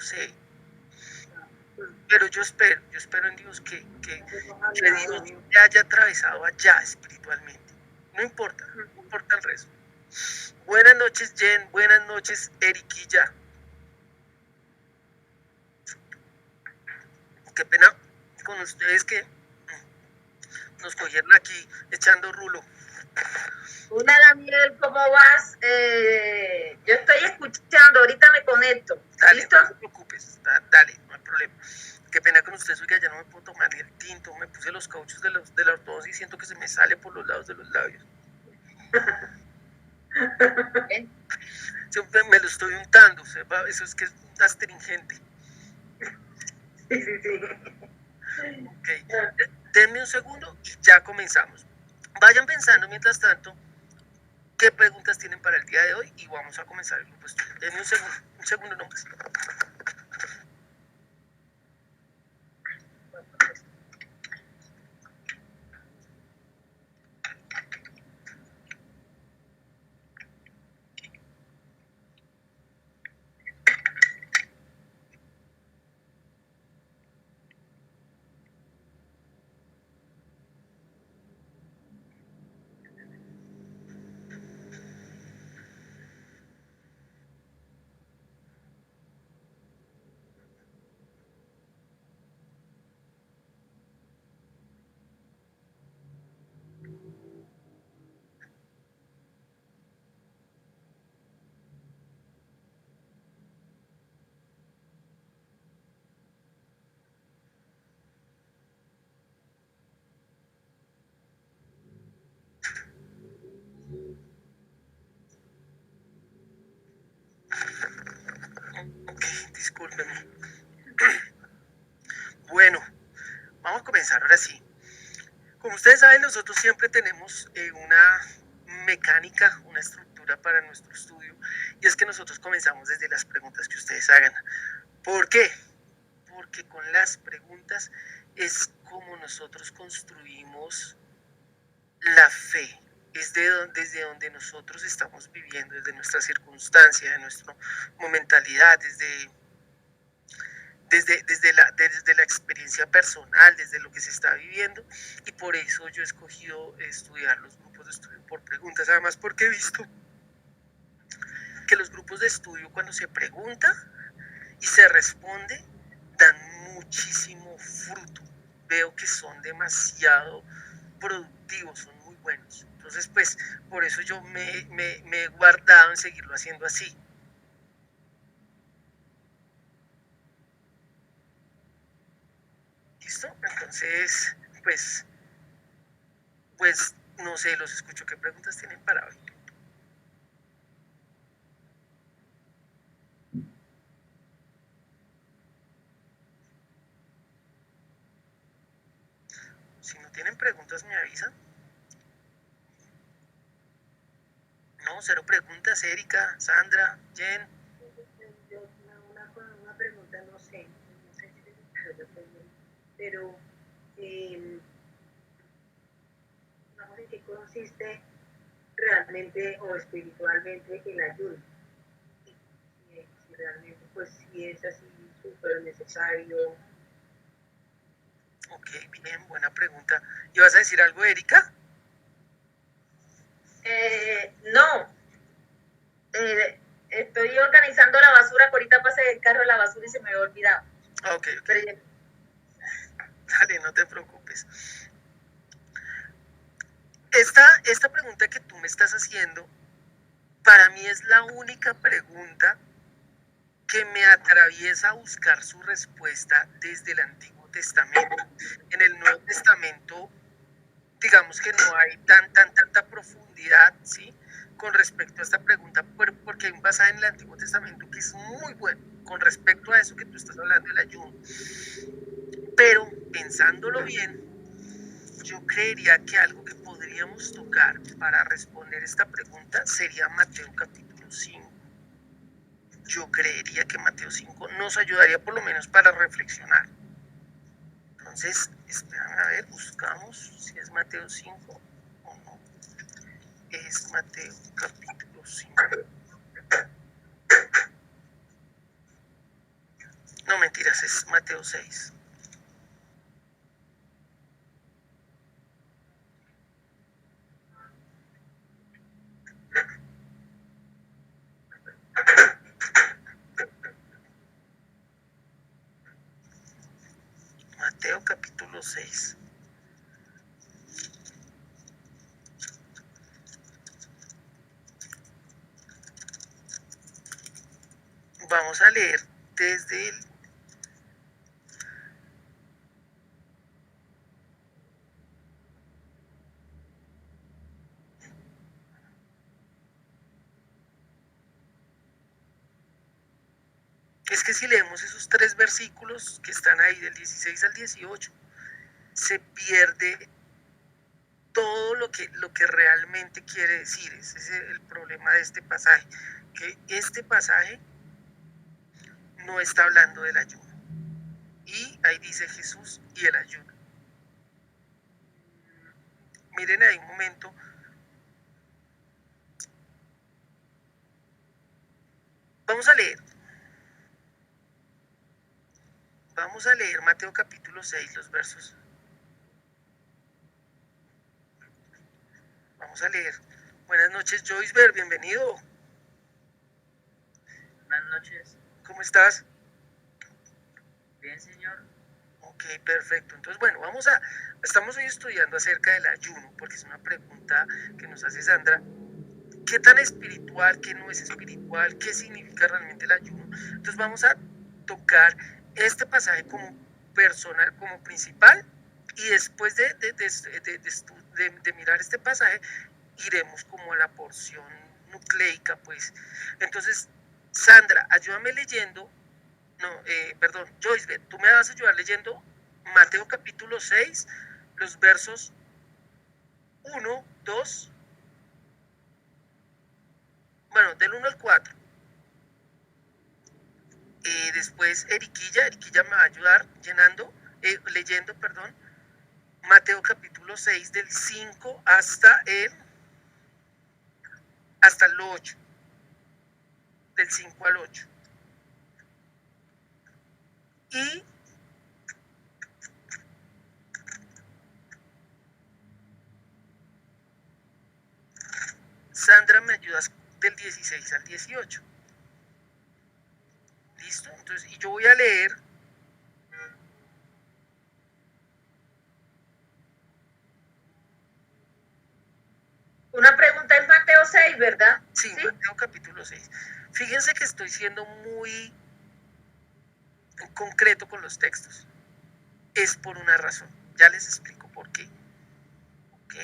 lo sé. Pero yo espero en Dios que Dios te haya atravesado allá espiritualmente. No importa el resto. Buenas noches, Jen. Buenas noches, Eriquilla. Qué pena con ustedes que nos cogieron aquí echando rulo. Hola Daniel, ¿cómo vas? Yo estoy escuchando, ahorita me conecto. Dale, ¿Listo? no te preocupes, dale, no hay problema. Qué pena con ustedes, oiga, ya no me puedo tomar ni el tinto, me puse los cauchos de la ortodoncia y siento que se me sale por los lados de los labios. Siempre me lo estoy untando, ¿sepa? Eso es que es astringente. Sí. Ok, denme un segundo y ya comenzamos. Vayan pensando mientras tanto qué preguntas tienen para el día de hoy y vamos a comenzar el grupo de estudio. Denme un segundo nomás. Ok, discúlpenme. Bueno, vamos a comenzar ahora sí. Como ustedes saben, nosotros siempre tenemos una mecánica, una estructura para nuestro estudio, y es que nosotros comenzamos desde las preguntas que ustedes hagan. ¿Por qué? Porque con las preguntas es como nosotros construimos la fe, es desde donde nosotros estamos viviendo, desde nuestra circunstancia, de nuestra momentalidad, desde la experiencia personal, desde lo que se está viviendo, y por eso yo he escogido estudiar los grupos de estudio por preguntas, además porque he visto que los grupos de estudio cuando se pregunta y se responde dan muchísimo fruto, veo que son demasiado productivos, son muy buenos, entonces pues por eso yo me he guardado en seguirlo haciendo así. ¿Listo? Entonces, pues no sé, los escucho. ¿Qué preguntas tienen para hoy? Si no tienen preguntas, me avisan. No, cero preguntas. Erika, Sandra, Jen. Una pregunta, no sé pero vamos en qué consiste realmente o espiritualmente el ayuno. Si realmente, pues, si es así súper necesario. Ok, bien, buena pregunta. ¿Y vas a decir algo, Erika? No. Estoy organizando la basura, que ahorita pasé el carro de la basura y se me había olvidado. Ok. Pero dale, no te preocupes. Esta pregunta que tú me estás haciendo, para mí es la única pregunta que me atraviesa a buscar su respuesta desde el Antiguo Testamento. En el Nuevo Testamento, digamos que no hay tanta profundidad, ¿sí? Con respecto a esta pregunta, porque hay un pasaje en el Antiguo Testamento que es muy bueno con respecto a eso que tú estás hablando del ayuno. Pero pensándolo bien, yo creería que algo que podríamos tocar para responder esta pregunta sería Mateo capítulo 5. Yo creería que Mateo 5 nos ayudaría por lo menos para reflexionar. Entonces, espérame a ver, buscamos si es Mateo 5 o no. Es Mateo capítulo 5. No, mentiras, es Mateo 6. Mateo capítulo 6. Vamos a leer desde el... Es que si leemos esos 3 versículos que están ahí, del 16 al 18, se pierde todo lo que realmente quiere decir. Ese es el problema de este pasaje, que este pasaje no está hablando del ayuno. Y ahí dice Jesús y el ayuno. Miren ahí un momento. Vamos a leer. Vamos a leer Mateo capítulo 6, los versos. Vamos a leer. Buenas noches, Joyce, bienvenido. Buenas noches. ¿Cómo estás? Bien, señor. Ok, perfecto. Entonces, bueno, estamos hoy estudiando acerca del ayuno, porque es una pregunta que nos hace Sandra. ¿Qué tan espiritual, qué no es espiritual, qué significa realmente el ayuno? Entonces vamos a tocar este pasaje como personal, como principal, y después de mirar este pasaje, iremos como a la porción nucleica, pues. Entonces, Sandra, ayúdame leyendo, perdón, Joyce, tú me vas a ayudar leyendo Mateo capítulo 6, los versos 1, 2, bueno, del 1 al 4. Después Eriquilla me va a ayudar leyendo, perdón, Mateo capítulo 6 del 5 hasta el 8, del 5 al 8. Y Sandra me ayudas del 16 al 18. ¿Listo? Entonces, y yo voy a leer. Una pregunta en Mateo 6, ¿verdad? Sí, Mateo capítulo 6. Fíjense que estoy siendo muy concreto con los textos. Es por una razón. Ya les explico por qué. Ok.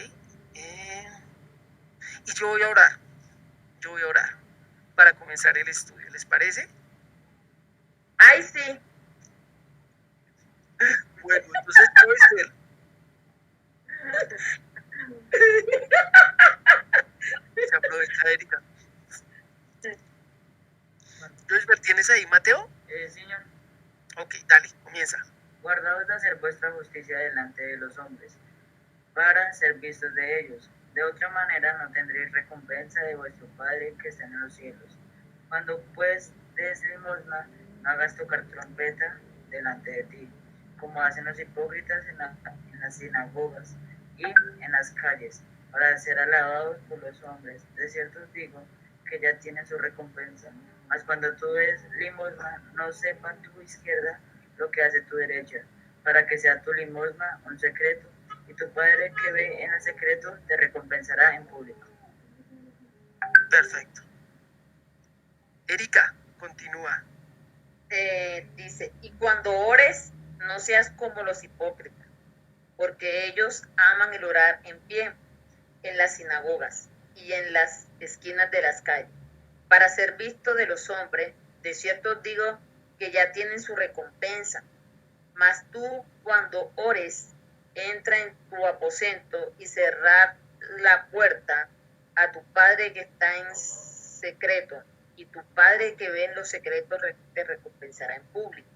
Y yo voy a orar. Para comenzar el estudio. ¿Les parece? Ay, sí. Bueno, entonces Joyce, se aprovecha Erika. Joyce, ¿tienes ahí Mateo? Señor. Ok, dale, comienza. Guardaos de hacer vuestra justicia delante de los hombres, para ser vistos de ellos. De otra manera no tendréis recompensa de vuestro Padre que está en los cielos. Cuando pues des limosna, no hagas tocar trompeta delante de ti, como hacen los hipócritas en las sinagogas y en las calles, para ser alabados por los hombres. De cierto os digo que ya tienen su recompensa. Mas cuando tú des limosna, no sepa tu izquierda lo que hace tu derecha, para que sea tu limosna un secreto, y tu Padre que ve en el secreto te recompensará en público. Perfecto. Erika, continúa. Dice, y cuando ores, no seas como los hipócritas, porque ellos aman el orar en pie, en las sinagogas y en las esquinas de las calles, para ser visto de los hombres. De cierto os digo que ya tienen su recompensa. Mas tú, cuando ores, entra en tu aposento y cerrar la puerta a tu Padre que está en secreto, y tu Padre que ve en los secretos te recompensará en público.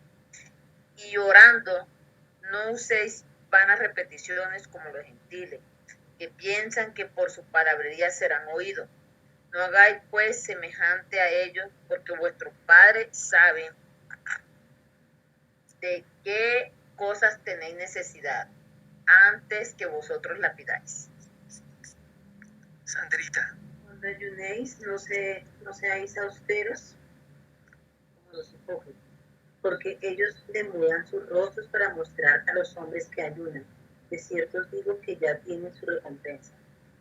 Y orando, no uséis vanas repeticiones como los gentiles, que piensan que por su palabrería serán oídos. No hagáis pues semejante a ellos, porque vuestro Padre sabe de qué cosas tenéis necesidad antes que vosotros la pidáis. Sandrita. Cuando ayunéis, no seáis austeros como los hipócritas, porque ellos demudan sus rostros para mostrar a los hombres que ayunan. De cierto os digo que ya tienen su recompensa.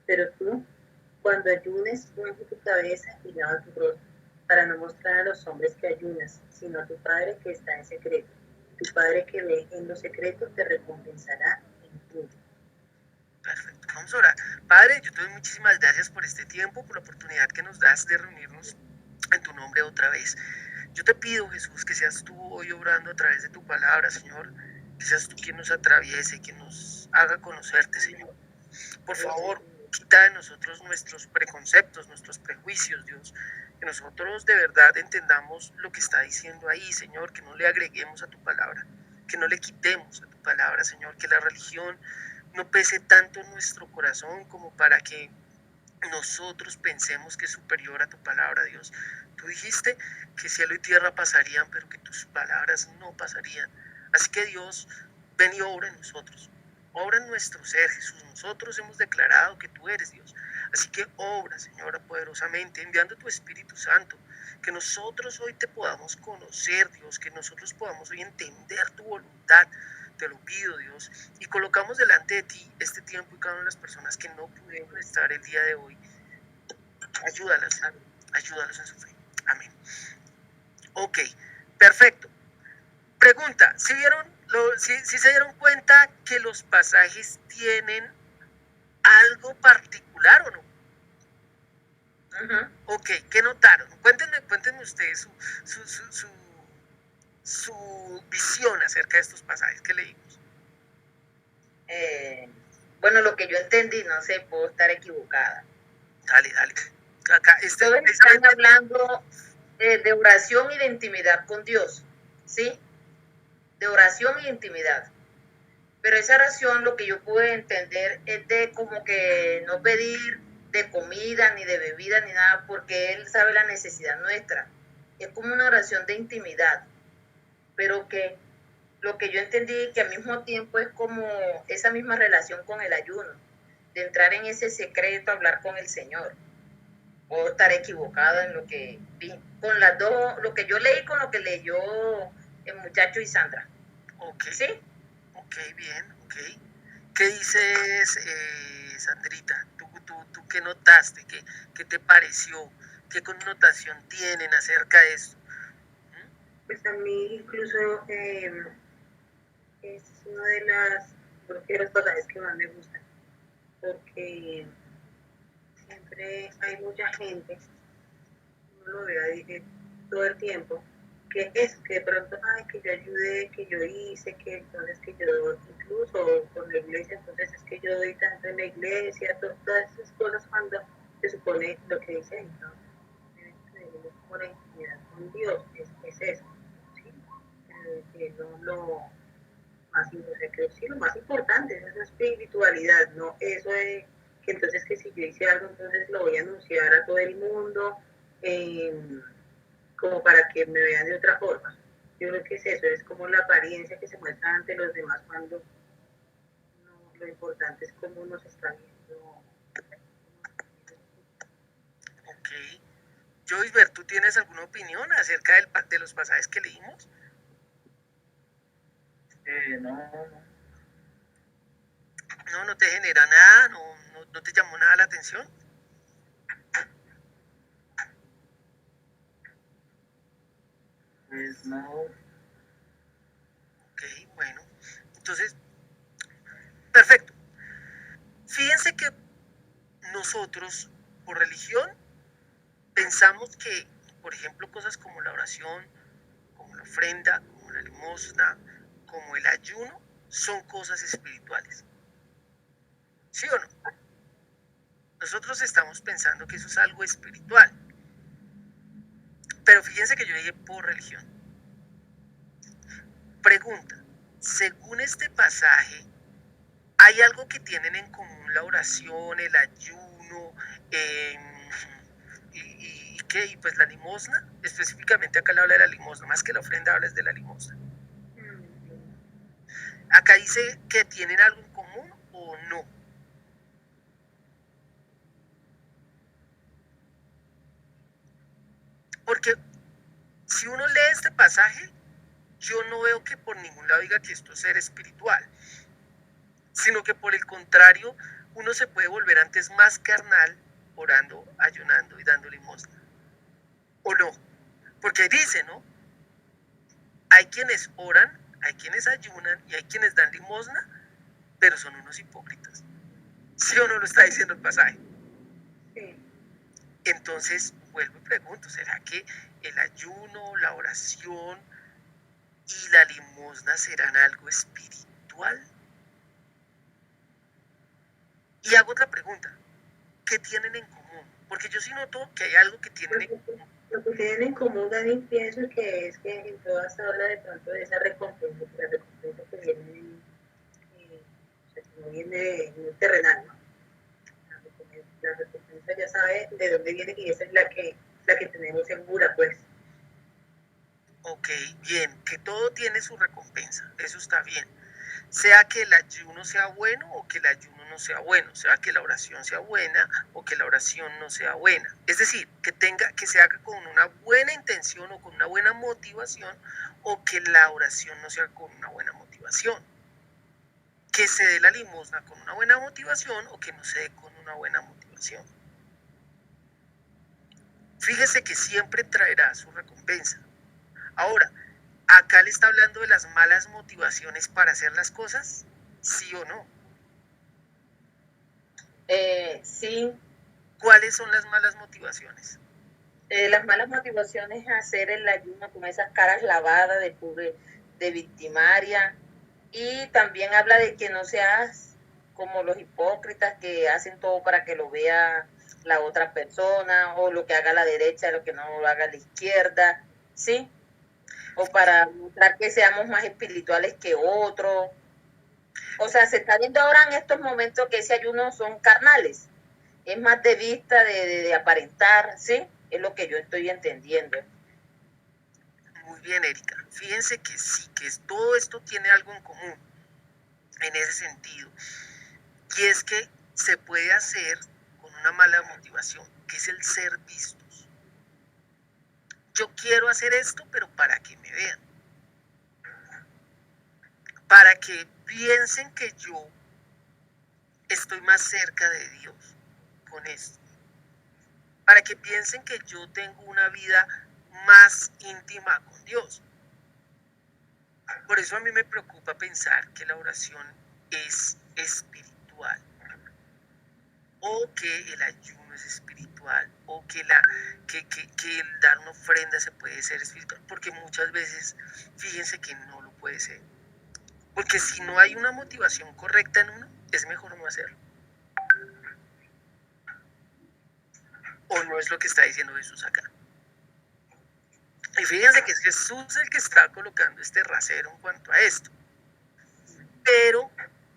Pero tú, cuando ayunes, unge tu cabeza y lava tu rostro, para no mostrar a los hombres que ayunas, sino a tu Padre que está en secreto. Tu Padre que ve en lo secreto te recompensará en público. Perfecto, vamos a orar. Padre, yo te doy muchísimas gracias por este tiempo, por la oportunidad que nos das de reunirnos en tu nombre otra vez. Yo te pido, Jesús, que seas tú hoy obrando a través de tu palabra, Señor, que seas tú quien nos atraviese, quien nos haga conocerte, Señor. Por favor, quita de nosotros nuestros preconceptos, nuestros prejuicios, Dios, que nosotros de verdad entendamos lo que está diciendo ahí, Señor, que no le agreguemos a tu palabra, que no le quitemos a tu palabra, Señor, que la religión no pese tanto en nuestro corazón como para que nosotros pensemos que es superior a tu palabra, Dios. Tú dijiste que cielo y tierra pasarían, pero que tus palabras no pasarían. Así que Dios, ven y obra en nosotros. Obra en nuestro ser, Jesús. Nosotros hemos declarado que tú eres Dios. Así que obra, Señora, poderosamente, enviando tu Espíritu Santo. Que nosotros hoy te podamos conocer, Dios. Que nosotros podamos hoy entender tu voluntad. Te lo pido, Dios, y colocamos delante de ti este tiempo y cada una de las personas que no pudieron estar el día de hoy. Ayúdalas, ayúdalos en su fe. Amén. Ok, perfecto. Pregunta, ¿si se dieron cuenta que los pasajes tienen algo particular o no? Ok, ¿qué notaron? Cuéntenme ustedes su visión acerca de estos pasajes que leímos. Bueno, lo que yo entendí, no sé, puedo estar equivocada. Dale. Acá, todos están hablando de oración y de intimidad con Dios, ¿sí? De oración y de intimidad. Pero esa oración, lo que yo pude entender es de como que no pedir de comida, ni de bebida, ni nada, porque Él sabe la necesidad nuestra. Es como una oración de intimidad, pero que lo que yo entendí que al mismo tiempo es como esa misma relación con el ayuno, de entrar en ese secreto, hablar con el Señor. Puedo estar equivocado en lo que vi, con las dos, lo que yo leí con lo que leyó el muchacho y Sandra. Ok. ¿Sí? Ok, bien, ok. ¿Qué dices, Sandrita? ¿Tú qué notaste? ¿Qué te pareció? ¿Qué connotación tienen acerca de esto? Pues a mí incluso es una de los pasajes que más me gustan, porque siempre hay mucha gente, uno lo ve todo el tiempo, que de pronto, ay, que yo ayudé, que yo hice, que entonces que yo, incluso con la iglesia, entonces es que yo doy tanto en la iglesia, todas esas cosas cuando se supone lo que dice ahí, ¿no? Tenemos como la intimidad con Dios, es eso, ¿sí? Que no lo más, lo más importante es esa espiritualidad, no eso de que entonces que si yo hice algo, entonces lo voy a anunciar a todo el mundo, como para que me vean de otra forma. Yo creo que es eso, es como la apariencia que se muestra ante los demás cuando no, lo importante es cómo nos está viendo. Ok. Joyce, ¿tú tienes alguna opinión acerca de los pasajes que leímos? No te genera nada, no te llamó nada la atención. Pues no. Ok, bueno. Entonces, perfecto. Fíjense que nosotros, por religión, pensamos que, por ejemplo, cosas como la oración, como la ofrenda, como la limosna, como el ayuno, son cosas espirituales. ¿Sí o no? Nosotros estamos pensando que eso es algo espiritual. Pero fíjense que yo dije por religión. Pregunta, según este pasaje, ¿hay algo que tienen en común la oración, el ayuno, y pues la limosna? Específicamente acá le habla de la limosna, más que la ofrenda habla de la limosna. Acá dice que tienen algo en común o no. Porque si uno lee este pasaje, yo no veo que por ningún lado diga que esto es ser espiritual, sino que por el contrario, uno se puede volver antes más carnal orando, ayunando y dando limosna. ¿O no? Porque dice, ¿no? Hay quienes oran, hay quienes ayunan y hay quienes dan limosna, pero son unos hipócritas. ¿Sí o no lo está diciendo el pasaje? Sí. Entonces, vuelvo y pregunto, ¿será que el ayuno, la oración y la limosna serán algo espiritual? Y hago otra pregunta, ¿qué tienen en común? Porque yo sí noto que hay algo que tienen en común. Lo que tienen en común, Dani, pienso que es que en todas se habla de pronto de esa recompensa, que la recompensa que viene, o sea, que no viene terrenal, ¿no? La recompensa ya sabe de dónde viene y esa es la que tenemos segura, pues. Ok, bien, que todo tiene su recompensa, eso está bien. Sea que el ayuno sea bueno o que el ayuno no sea bueno, sea que la oración sea buena o que la oración no sea buena. Es decir, que se haga con una buena intención o con una buena motivación o que la oración no sea con una buena motivación. Que se dé la limosna con una buena motivación o que no se dé con una buena motivación. Fíjese que siempre traerá su recompensa. Ahora, acá le está hablando de las malas motivaciones para hacer las cosas, ¿sí o no? Sí. ¿Cuáles son las malas motivaciones? Las malas motivaciones es hacer el ayuno con esas caras lavadas de victimaria, y también habla de que no seas como los hipócritas que hacen todo para que lo vea la otra persona, o lo que haga la derecha, lo que no lo haga la izquierda, ¿sí? O para mostrar que seamos más espirituales que otros. O sea, se está viendo ahora en estos momentos que ese ayuno son carnales. Es más de vista, de aparentar, ¿sí? Es lo que yo estoy entendiendo. Muy bien, Erika. Fíjense que sí, que todo esto tiene algo en común en ese sentido. Y es que se puede hacer con una mala motivación, que es el ser vistos. Yo quiero hacer esto, pero para que me vean. Para que piensen que yo estoy más cerca de Dios con esto. Para que piensen que yo tengo una vida más íntima con Dios. Por eso a mí me preocupa pensar que la oración es espiritual, o que el ayuno es espiritual, o que el dar una ofrenda se puede ser espiritual, porque muchas veces, fíjense que no lo puede ser. Porque si no hay una motivación correcta en uno, es mejor no hacerlo. O no es lo que está diciendo Jesús acá. Y fíjense que es Jesús el que está colocando este rasero en cuanto a esto. Pero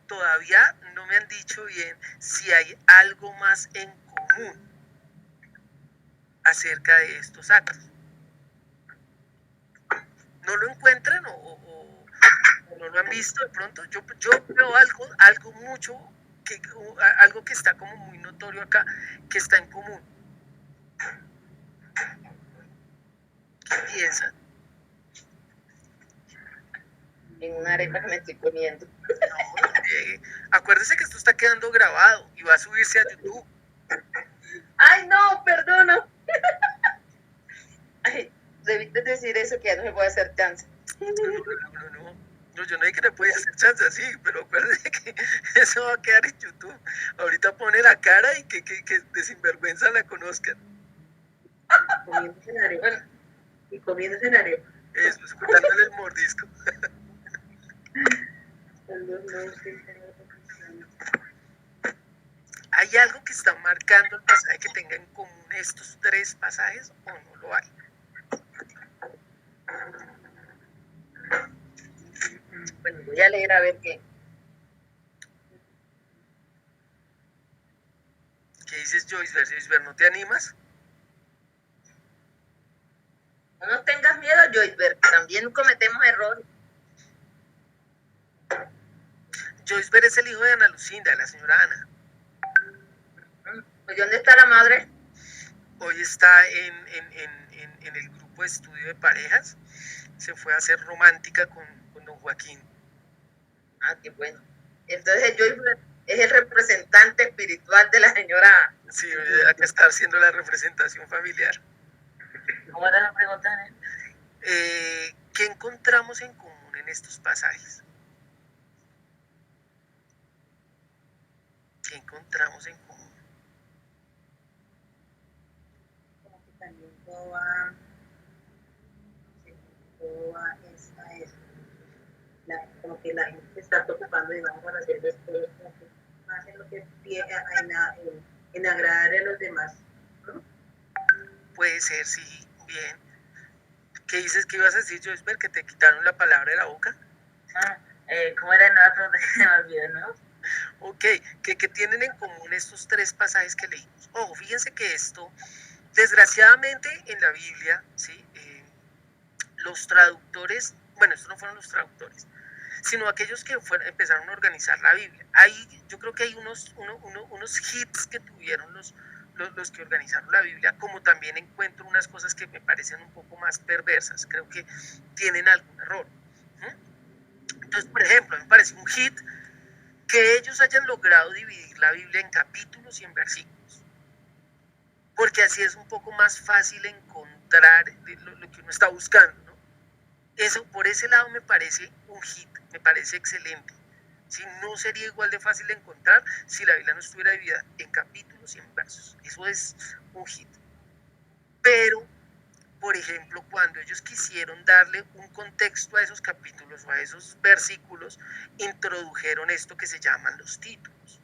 todavía no me han dicho bien si hay algo más en común acerca de estos actos. ¿No lo encuentran o no lo han visto de pronto? Yo veo algo mucho, algo que está como muy notorio acá, que está en común. ¿Qué piensan? En una arepa que me estoy comiendo. No, acuérdese que esto está quedando grabado y va a subirse a YouTube. ¡Ay, no! ¡Perdono! Ay, debiste decir eso, que ya no se puede hacer chance. No, yo no dije que le puede hacer chance así, pero acuérdese que eso va a quedar en YouTube. Ahorita pone la cara y que de sinvergüenza la conozcan. Comiéndose en arepa. Bueno, y comiéndose en arepa. Eso, escuchándole el mordisco. ¿Hay algo que está marcando el pasaje que tenga en común estos tres pasajes o no lo hay? Bueno, voy a leer a ver qué. ¿Qué dices, Joyce? Joyce, ¿no te animas? No tengas miedo, Joyce, también cometemos errores. Joyceberg es el hijo de Ana Lucinda, de la señora Ana. Pues, ¿dónde está la madre? Hoy está en el grupo de estudio de parejas. Se fue a hacer romántica con don Joaquín. Ah, qué bueno. Entonces Joyceberg es el representante espiritual de la señora. Sí, acá está haciendo la representación familiar. ¿Cómo era la pregunta, Nel? ¿Qué encontramos en común en estos pasajes? ¿Qué encontramos en común? Como que también todo va, todo va a eso. Como que la gente se está preocupando, digamos, para hacer las cosas como que más en lo que en agradar a los demás, ¿no? Puede ser, sí, bien. ¿Qué dices que ibas a decir, Joyceberg, que te quitaron la palabra de la boca? ¿Cómo era la pregunta que me olvidé, no? Ok, ¿qué tienen en común estos tres pasajes que leímos? Ojo, fíjense que esto, desgraciadamente en la Biblia, ¿sí? Los traductores, bueno, estos no fueron los traductores, sino aquellos que empezaron a organizar la Biblia. Yo creo que hay unos hits que tuvieron los que organizaron la Biblia, como también encuentro unas cosas que me parecen un poco más perversas, creo que tienen algún error. Entonces, por ejemplo, me parece un hit que ellos hayan logrado dividir la Biblia en capítulos y en versículos, porque así es un poco más fácil encontrar lo que uno está buscando, ¿no? Eso, por ese lado me parece un hit, me parece excelente. Si no sería igual de fácil de encontrar si la Biblia no estuviera dividida en capítulos y en versos. Eso es un hit. Pero, por ejemplo, cuando ellos quisieron darle un contexto a esos capítulos o a esos versículos, introdujeron esto que se llaman los títulos.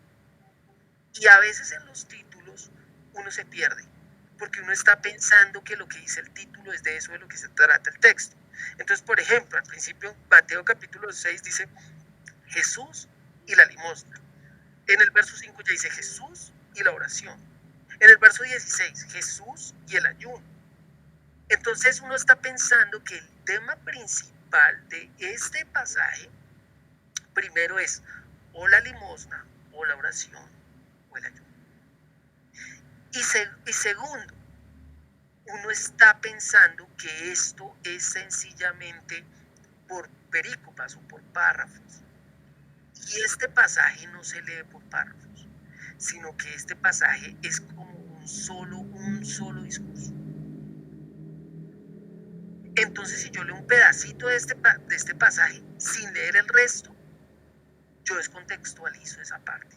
Y a veces en los títulos uno se pierde, porque uno está pensando que lo que dice el título es de eso de lo que se trata el texto. Entonces, por ejemplo, al principio, Mateo capítulo 6 dice Jesús y la limosna. En el verso 5 ya dice Jesús y la oración. En el verso 16, Jesús y el ayuno. Entonces uno está pensando que el tema principal de este pasaje, primero es o la limosna, o la oración, o el ayuno. Y segundo, uno está pensando que esto es sencillamente por perícopas o por párrafos. Y este pasaje no se lee por párrafos, sino que este pasaje es como un solo discurso. Entonces, si yo leo un pedacito de este pasaje sin leer el resto, yo descontextualizo esa parte.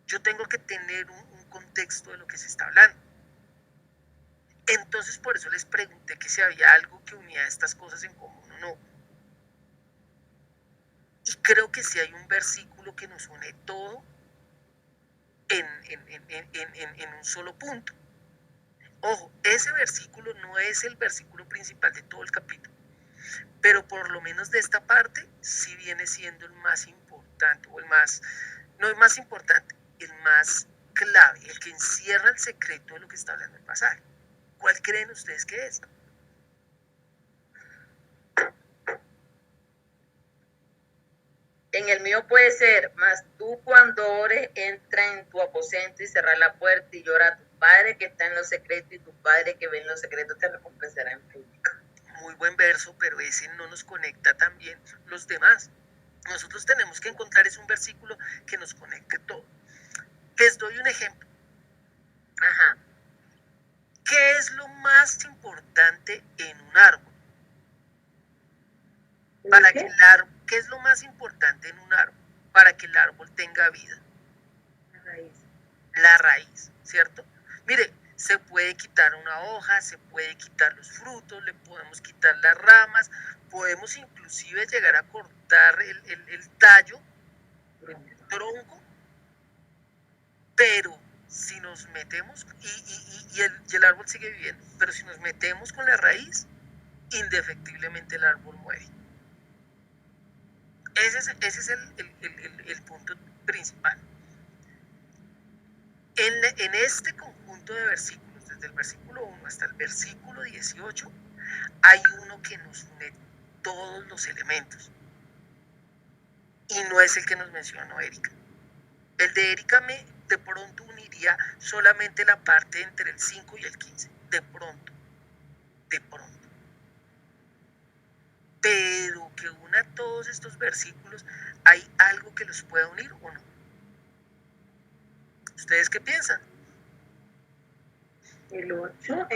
Yo tengo que tener un contexto de lo que se está hablando. Entonces, por eso les pregunté que si había algo que unía estas cosas en común o no. Y creo que sí hay un versículo que nos une todo en un solo punto. Ojo, ese versículo no es el versículo principal de todo el capítulo, pero por lo menos de esta parte sí viene siendo el más importante, o el más, no el más importante, el más clave, el que encierra el secreto de lo que está hablando el pasaje. ¿Cuál creen ustedes que es? En el mío puede ser, mas tú cuando ores, entra en tu aposento y cerrar la puerta y llora a tu Padre que está en los secretos, y tu Padre que ve en los secretos te recompensará en público. Muy buen verso, pero ese no nos conecta también los demás. Nosotros tenemos que encontrar un versículo que nos conecte todo. Les doy un ejemplo. Ajá. ¿Qué es lo más importante en un árbol? Para que el árbol, ¿qué es lo más importante en un árbol? Para que el árbol tenga vida. La raíz. La raíz, ¿cierto? Mire, se puede quitar una hoja, se puede quitar los frutos, le podemos quitar las ramas, podemos inclusive llegar a cortar el tallo, el tronco, pero si nos metemos, y el árbol sigue viviendo, pero si nos metemos con la raíz, indefectiblemente el árbol muere. Ese es el punto principal. En este conjunto de versículos, desde el versículo 1 hasta el versículo 18, hay uno que nos une todos los elementos. y no es el que nos mencionó Erika. El de Erika me de pronto uniría solamente la parte entre el 5 y el 15, de pronto. Pero que una todos estos versículos, ¿hay algo que los pueda unir o no? ¿Ustedes qué piensan? El 8,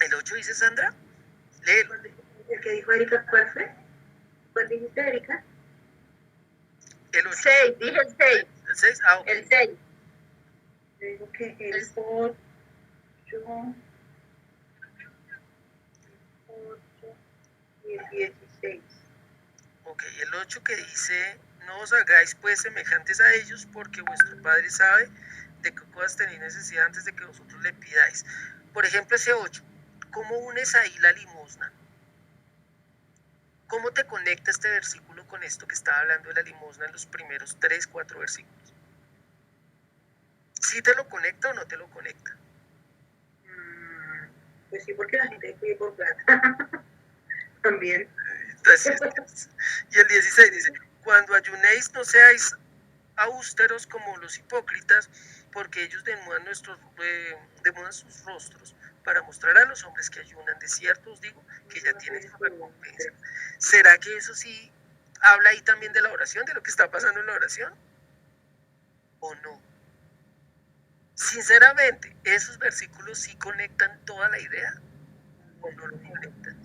¿El 8 dice Sandra? Léelo. el que dijo Erika, ¿cuál fue? ¿Cuál dijiste, Erika? El 8. 6, dije el 6. ¿El 6? Ah, ok. El 6. Yo digo que el 8 y el 16. Ok, el 8 que dice, no os hagáis pues semejantes a ellos, porque vuestro Padre sabe de qué cosas tenéis necesidad antes de que vosotros le pidáis. Por ejemplo, ese 8, ¿cómo unes ahí la limosna? ¿Cómo te conecta este versículo con esto que estaba hablando de la limosna en los primeros 3, 4 versículos? ¿Sí te lo conecta o no te lo conecta? Pues sí, porque la gente pide por plata. También. Entonces, y el 16 dice, cuando ayunéis no seáis austeros como los hipócritas, porque ellos demudan sus rostros para mostrar a los hombres que ayunan. De cierto os digo que ya tienen su recompensa. ¿Será que eso sí habla ahí también de la oración, de lo que está pasando en la oración? ¿O no? Sinceramente, ¿esos versículos sí conectan toda la idea o no lo conectan?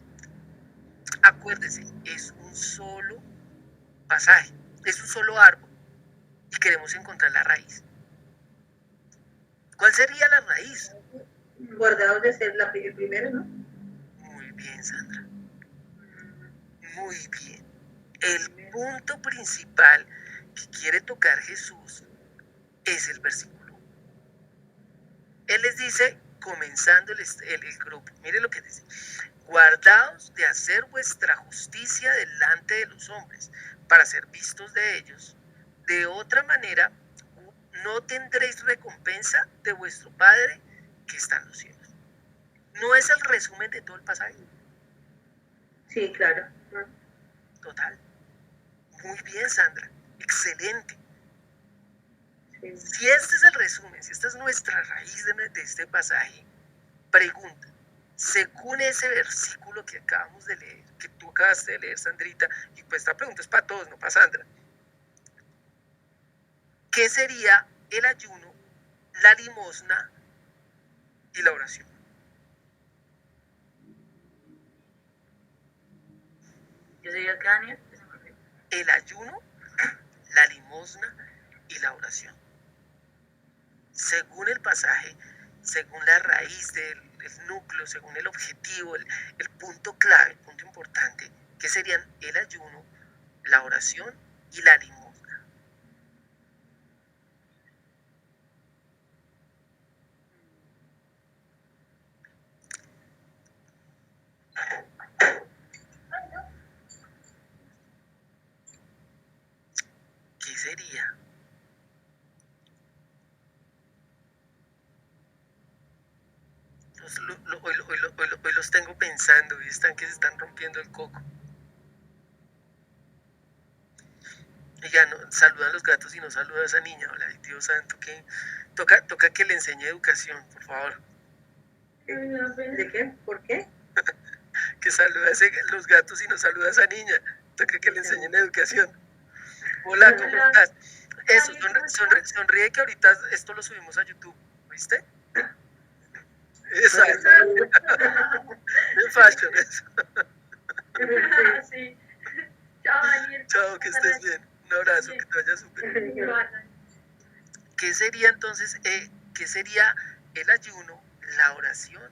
Acuérdese, es un solo pasaje, es un solo árbol y queremos encontrar la raíz. ¿Cuál sería la raíz? Guardados de ser el primero, ¿no? Muy bien, Sandra. Muy bien. El punto principal que quiere tocar Jesús es el versículo. Él les dice, comenzando el grupo, mire lo que dice, guardaos de hacer vuestra justicia delante de los hombres, para ser vistos de ellos. De otra manera, no tendréis recompensa de vuestro Padre que está en los cielos. ¿No es el resumen de todo el pasaje? Sí, claro. Total. Muy bien, Sandra. Excelente. Sí. Si este es el resumen, si esta es nuestra raíz de este pasaje, pregunta, según ese versículo que acabamos de leer, que tú acabaste de leer, Sandrita, y pues esta pregunta es para todos, no para Sandra, ¿qué sería el ayuno, la limosna y la oración? ¿Qué sería Daniel? El ayuno, la limosna y la oración. Según el pasaje, según la raíz del núcleo, según el objetivo, el punto clave, el punto importante, que serían el ayuno, la oración y la limosna. ¿Qué sería? Hoy los tengo pensando y están que se están rompiendo el coco. Y ya no saludan los gatos y no saluda a esa niña. Hola, Dios santo, que toca que le enseñe educación, por favor. ¿De qué? ¿Por qué? Que saluda a los gatos y no saluda a esa niña. Toca que le enseñen educación. Hola, ¿cómo estás? Eso, sonríe que ahorita esto lo subimos a YouTube, ¿viste? Exacto. En fashion, eso. Sí. Chao, Daniel. Chao, que estés bien. Un abrazo, que te vaya súper. ¿Qué sería entonces, qué sería el ayuno, la oración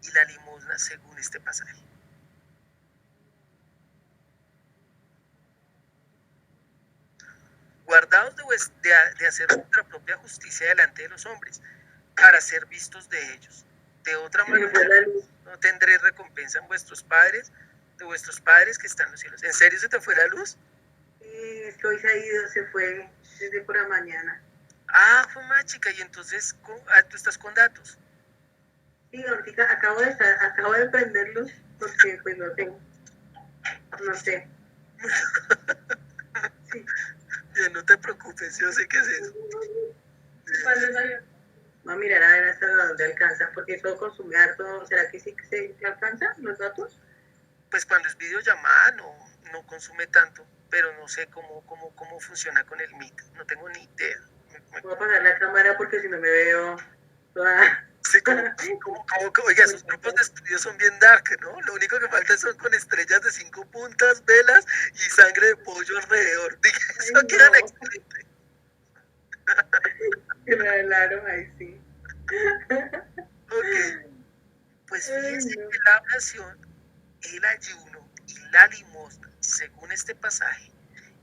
y la limosna según este pasaje? Guardaos de hacer vuestra propia justicia delante de los hombres, para ser vistos de ellos. De otra manera, no tendréis recompensa en vuestros padres, de vuestros padres que están en los cielos. ¿En serio se te fue la luz? Es que hoy se ha ido, se fue desde por la mañana. Ah, fue más chica, y entonces tú estás con datos. Sí, ahorita acabo de prenderlos porque pues no tengo, no sé. Sí. Bien, no te preocupes, yo sé qué es eso. Cuando salió. Vamos a mirar a ver hasta dónde alcanza, porque eso consume harto. ¿Será que sí que se alcanza los datos? Pues cuando es videollamada no consume tanto, pero no sé cómo funciona con el mic, no tengo ni idea. Voy a apagar la cámara porque si no me veo toda... Sí, oiga, sus grupos de estudio son bien dark, ¿no? Lo único que falta son con estrellas de 5 puntas, velas y sangre de pollo alrededor. Dije, eso Ay, queda no. excelente. Que me hablaron, ahí sí. Ok, pues Ay, fíjense no. que la oración, el ayuno y la limosna, según este pasaje,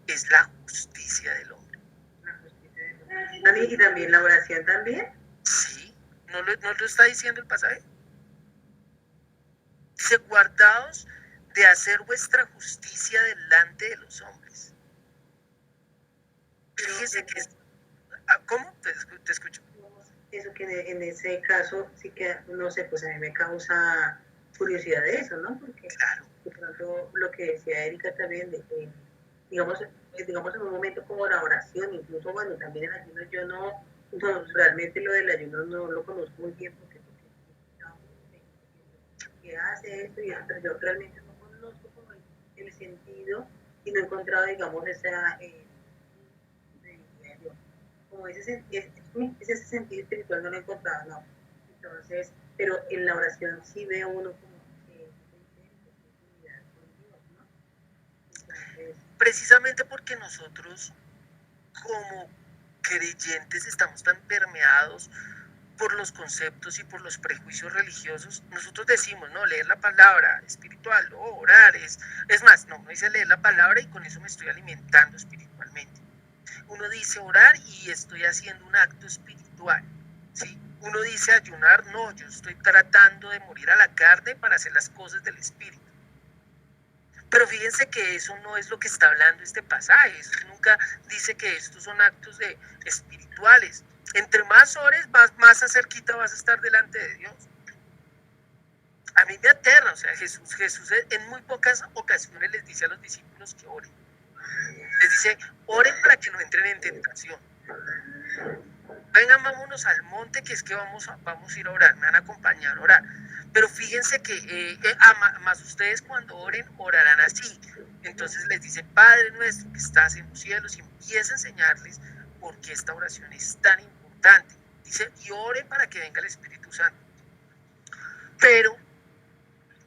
es la justicia del hombre. La justicia de Dios. Dani, y también la oración también. Sí, ¿no lo está diciendo el pasaje? Dice, guardaos de hacer vuestra justicia delante de los hombres. Fíjese que es... ¿Cómo? Te escucho. Eso que en ese caso sí que, no sé, pues a mí me causa curiosidad de eso, ¿no? Porque Claro, de pronto lo que decía Erika también, de que, digamos en un momento como la oración, incluso bueno, también el ayuno, yo no realmente lo del ayuno no lo conozco muy bien porque que hace esto y eso, pero yo realmente no conozco como el sentido y no he encontrado, digamos, esa, como ese sentido espiritual no lo he encontrado, no. Entonces, pero en la oración sí veo uno como que intimidad con Dios, ¿no? Entonces, precisamente porque nosotros como creyentes estamos tan permeados por los conceptos y por los prejuicios religiosos, nosotros decimos, no, leer la palabra espiritual, no, orar es más, no dice leer la palabra y con eso me estoy alimentando espiritualmente. Uno dice orar y estoy haciendo un acto espiritual, ¿sí? Uno dice ayunar, no, yo estoy tratando de morir a la carne para hacer las cosas del espíritu. Pero fíjense que eso no es lo que está hablando este pasaje. Eso nunca dice que estos son actos espirituales. Entre más ores, más cerquita vas a estar delante de Dios. A mí me aterra, o sea, Jesús en muy pocas ocasiones les dice a los discípulos que oren. Les dice, oren para que no entren en tentación. Vengan, vámonos al monte, que es que vamos a ir a orar, me van a acompañar a orar. Pero fíjense que más ustedes cuando oren, orarán así. Entonces les dice, Padre nuestro que estás en los cielos, y empieza a enseñarles por qué esta oración es tan importante. Dice, y oren para que venga el Espíritu Santo. Pero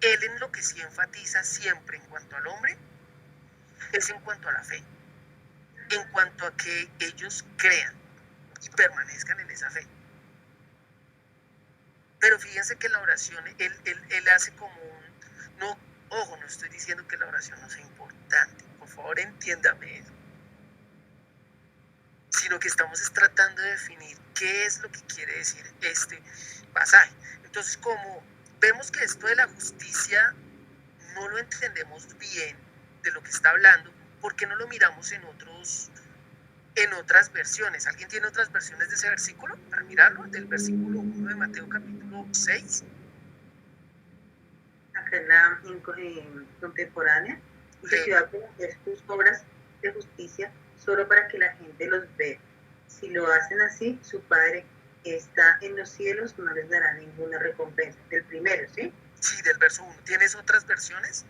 él en lo que sí enfatiza siempre en cuanto al hombre, es en cuanto a la fe. En cuanto a que ellos crean y permanezcan en esa fe. Pero fíjense que la oración, él hace como no, ojo, no estoy diciendo que la oración no sea importante, por favor entiéndame eso, sino que estamos tratando de definir qué es lo que quiere decir este pasaje. Entonces, como vemos que esto de la justicia no lo entendemos bien de lo que está hablando, ¿por qué no lo miramos en otras versiones? ¿Alguien tiene otras versiones de ese versículo para mirarlo? Del versículo 1 de Mateo capítulo 6. acá en la contemporánea, dice que va a hacer tus obras de justicia solo para que la gente los vea. Si lo hacen así, su Padre que está en los cielos no les dará ninguna recompensa. Del primero, ¿sí? Sí, del verso 1. ¿Tienes otras versiones?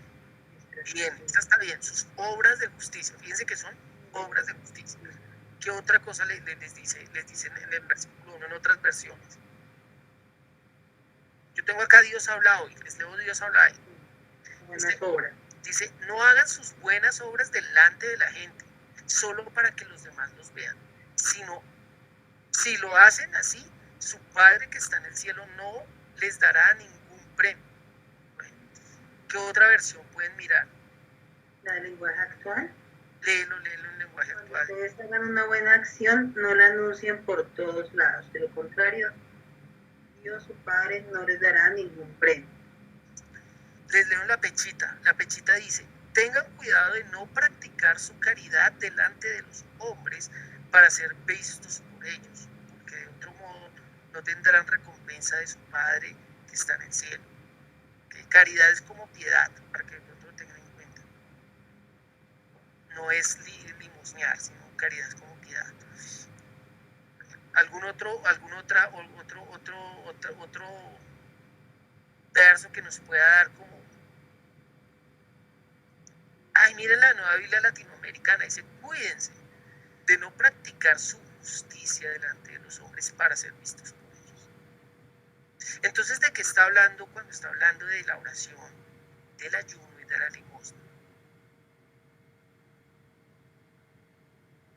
Bien, esta está bien. Sus obras de justicia. Fíjense que son obras de justicia. ¿Qué otra cosa les dicen en el versículo 1 en otras versiones? Yo tengo acá Dios habla hoy. Les leo Dios habla ahí. Buenas obras. Dice, no hagan sus buenas obras delante de la gente, solo para que los demás los vean, sino, si lo hacen así, su Padre que está en el cielo no les dará ningún premio. Bueno, ¿qué otra versión pueden mirar? La del lenguaje actual. Léelo en lenguaje Cuando actual. ustedes hagan una buena acción, no la anuncien por todos lados. De lo contrario, Dios, su Padre, no les dará ningún premio. Les leo en la pechita. La pechita dice, tengan cuidado de no practicar su caridad delante de los hombres para ser vistos por ellos, porque de otro modo no tendrán recompensa de su Padre que está en el cielo. ¿Okay? Caridad es como piedad, para que otro lo tengan en cuenta. no es limosnear, sino caridad es como piedad. Otro verso que nos pueda dar como, ay, miren la nueva Biblia latinoamericana, dice, cuídense de no practicar su justicia delante de los hombres para ser vistos por ellos. Entonces, ¿de qué está hablando cuando está hablando de la oración, del ayuno y de la limosna?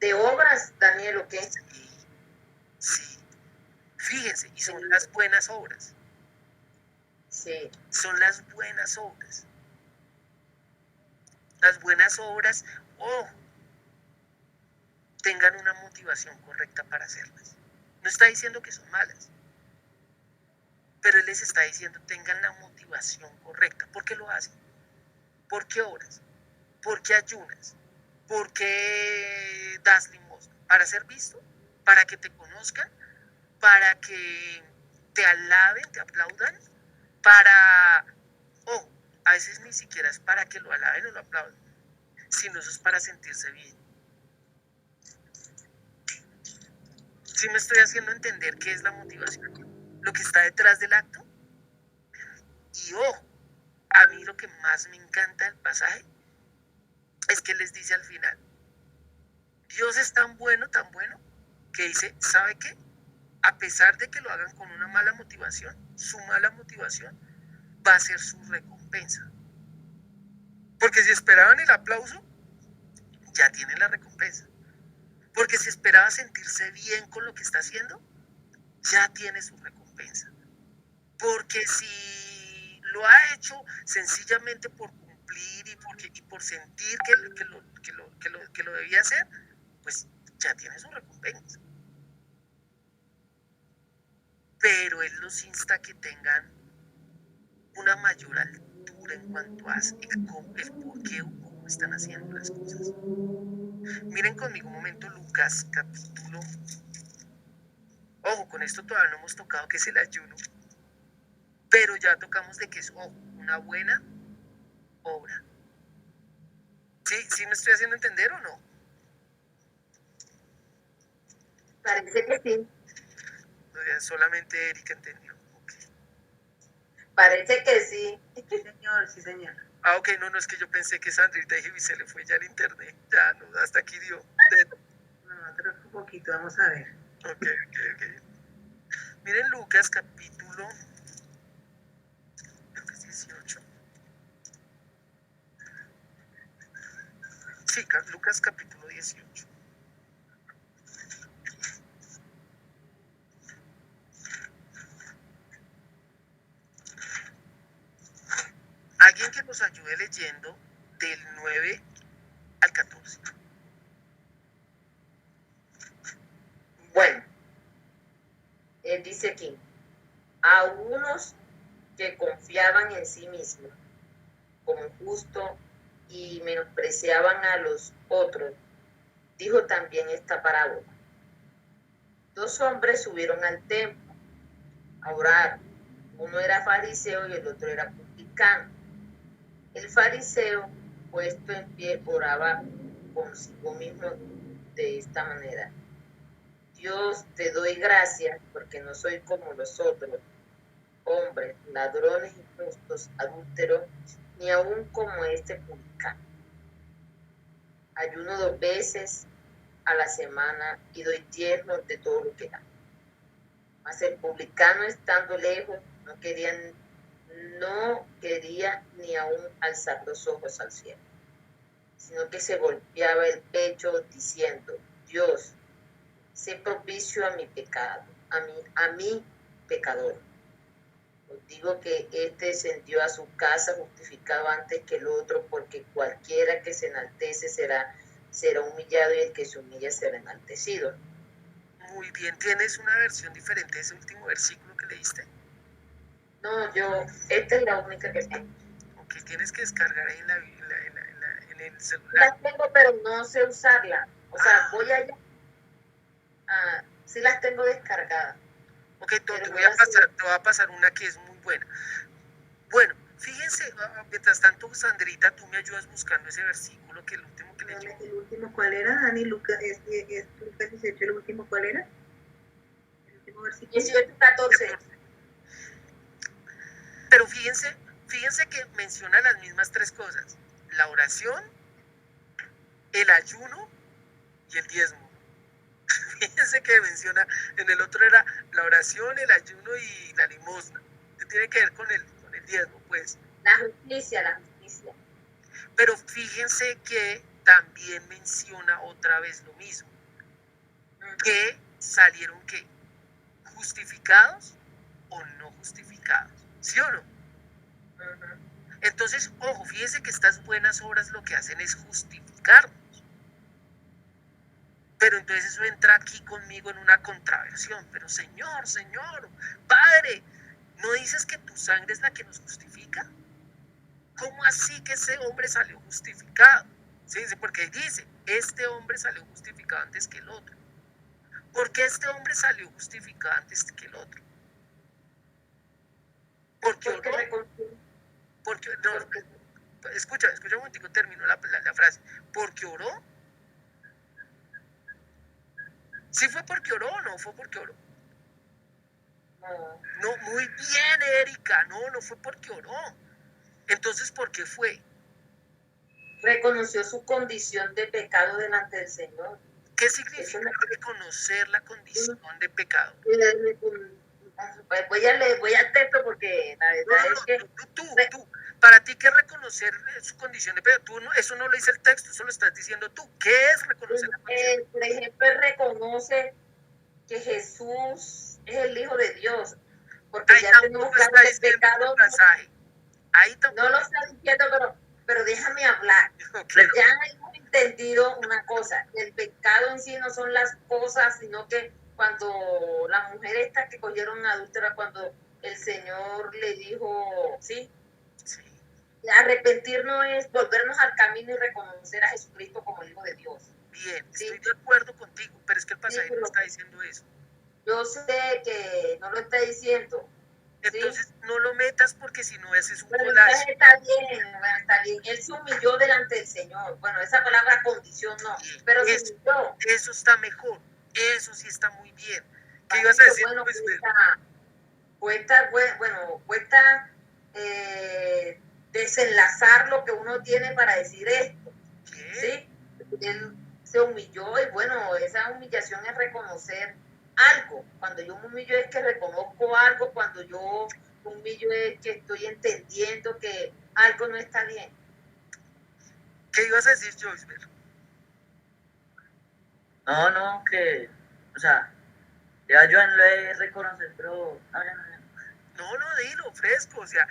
¿De obras, Daniel, o qué? Sí. Fíjense, y son las buenas obras. Sí. Son las buenas obras. Las buenas obras, tengan una motivación correcta para hacerlas. No está diciendo que son malas, pero él les está diciendo tengan la motivación correcta. ¿Por qué lo hacen? ¿Por qué oras? ¿Por qué ayunas? ¿Por qué das limosna? ¿Para ser visto? ¿Para que te conozcan? ¿Para que te alaben, te aplaudan? Para, a veces ni siquiera es para que lo alaben o lo aplaudan, sino eso es para sentirse bien. ¿Sí me estoy haciendo entender qué es la motivación? Lo que está detrás del acto. Y a mí lo que más me encanta del pasaje es que les dice al final, Dios es tan bueno, que dice, ¿sabe qué? A pesar de que lo hagan con una mala motivación, su mala motivación va a ser su recompensa. Porque si esperaban el aplauso, ya tienen la recompensa. Porque si esperaba sentirse bien con lo que está haciendo, ya tiene su recompensa. Porque si lo ha hecho sencillamente por cumplir y por sentir que lo debía hacer, pues ya tiene su recompensa. Pero él los insta a que tengan una mayor altura en cuanto a el por qué o cómo están haciendo las cosas. Miren conmigo un momento Lucas capítulo. Ojo, con esto todavía no hemos tocado que es el ayuno, pero ya tocamos de que es una buena obra. ¿Sí me estoy haciendo entender o no? Parece que sí. Solamente Erika entendió. Okay. Parece que sí. Sí, señor, sí, señor. Ok, no, es que yo pensé que Sandrita dije y se le fue ya el internet. Ya, no, hasta aquí dio. No, creo que un poquito, vamos a ver. Ok. Miren Lucas capítulo 18. Sí, Lucas capítulo 18. Alguien que nos ayude leyendo del 9 al 14. Bueno, él dice aquí, a unos que confiaban en sí mismos como justo y menospreciaban a los otros, dijo también esta parábola. 2 hombres subieron al templo a orar. Uno era fariseo y el otro era publicano. El fariseo, puesto en pie, oraba consigo mismo de esta manera: Dios, te doy gracias porque no soy como los otros hombres, ladrones, injustos, adúlteros, ni aún como este publicano. Ayuno 2 veces a la semana y doy diezmos de todo lo que da. Mas el publicano, estando lejos, no quería ni aún alzar los ojos al cielo, sino que se golpeaba el pecho diciendo: Dios, sé propicio a mi pecado, a mí pecador. Os digo que este descendió a su casa justificado antes que el otro, porque cualquiera que se enaltece será humillado, y el que se humilla será enaltecido. Muy bien, ¿tienes una versión diferente de ese último versículo que leíste? No, esta es la única que tengo. Ok, tienes que descargar ahí en el celular. Las tengo, pero no sé usarla. O sea, voy allá. Sí las tengo descargadas. Ok, te voy a pasar una que es muy buena. Bueno, fíjense fíjense, mientras tanto, Sandrita, tú me ayudas buscando ese versículo que el último que leyó. ¿El último cuál era, Dani? Lucas 18, ¿el último cuál era? ¿El último versículo? 18:14. Pero fíjense que menciona las mismas tres cosas: la oración, el ayuno y el diezmo. Fíjense que menciona, en el otro era la oración, el ayuno y la limosna, que tiene que ver con el diezmo, pues. La justicia. Pero fíjense que también menciona otra vez lo mismo, que salieron ¿qué? ¿Justificados o no justificados? ¿Sí o no? Entonces, ojo, fíjense que estas buenas obras lo que hacen es justificarnos. Pero entonces eso entra aquí conmigo en una contraversión. Pero Señor, Padre, ¿no dices que tu sangre es la que nos justifica? ¿Cómo así que ese hombre salió justificado? ¿Sí? Porque dice, este hombre salió justificado antes que el otro. ¿Por qué este hombre salió justificado antes que el otro? Porque oró. Porque, no, escucha un momentico, termino la frase. ¿Porque oró? ¿Sí fue porque oró o no fue porque oró? No, muy bien, Erika, no fue porque oró. Entonces, ¿por qué fue? Reconoció su condición de pecado delante del Señor. ¿Qué significa reconocer la condición de pecado? Pues voy al texto porque la verdad es que... Tú, para ti, ¿qué es reconocer su condición de pecado? Tú no, eso no lo dice el texto, eso lo estás diciendo tú. ¿Qué es reconocer la condición? Por ejemplo, él reconoce que Jesús es el Hijo de Dios, porque ahí ya tenemos claro que el pecado... Ahí no lo está diciendo, pero déjame hablar. Claro. Ya hemos entendido una cosa, el pecado en sí no son las cosas, sino que cuando la mujer esta que cogieron adúltera, cuando el Señor le dijo, ¿sí? Arrepentirnos es volvernos al camino y reconocer a Jesucristo como el Hijo de Dios. Bien, ¿sí? estoy de acuerdo contigo, pero es que el pasaje no está diciendo eso. Yo sé que no lo está diciendo. Entonces ¿sí? no lo metas porque si no ese es un bueno, colazo. Está bien. Él se humilló delante del Señor. Bueno, esa palabra condición no, pero se humilló. Eso está mejor. Eso sí está muy bien. ¿Qué ibas a decir? Bueno, pues, cuesta desenlazar lo que uno tiene para decir esto. ¿Sí? Él se humilló y bueno, esa humillación es reconocer algo. Cuando yo me humillo es que reconozco algo, cuando yo me humillo es que estoy entendiendo que algo no está bien. ¿Qué ibas a decir, Joyce? No, que, o sea, ya yo lo he reconocer, pero no, dilo, fresco, o sea,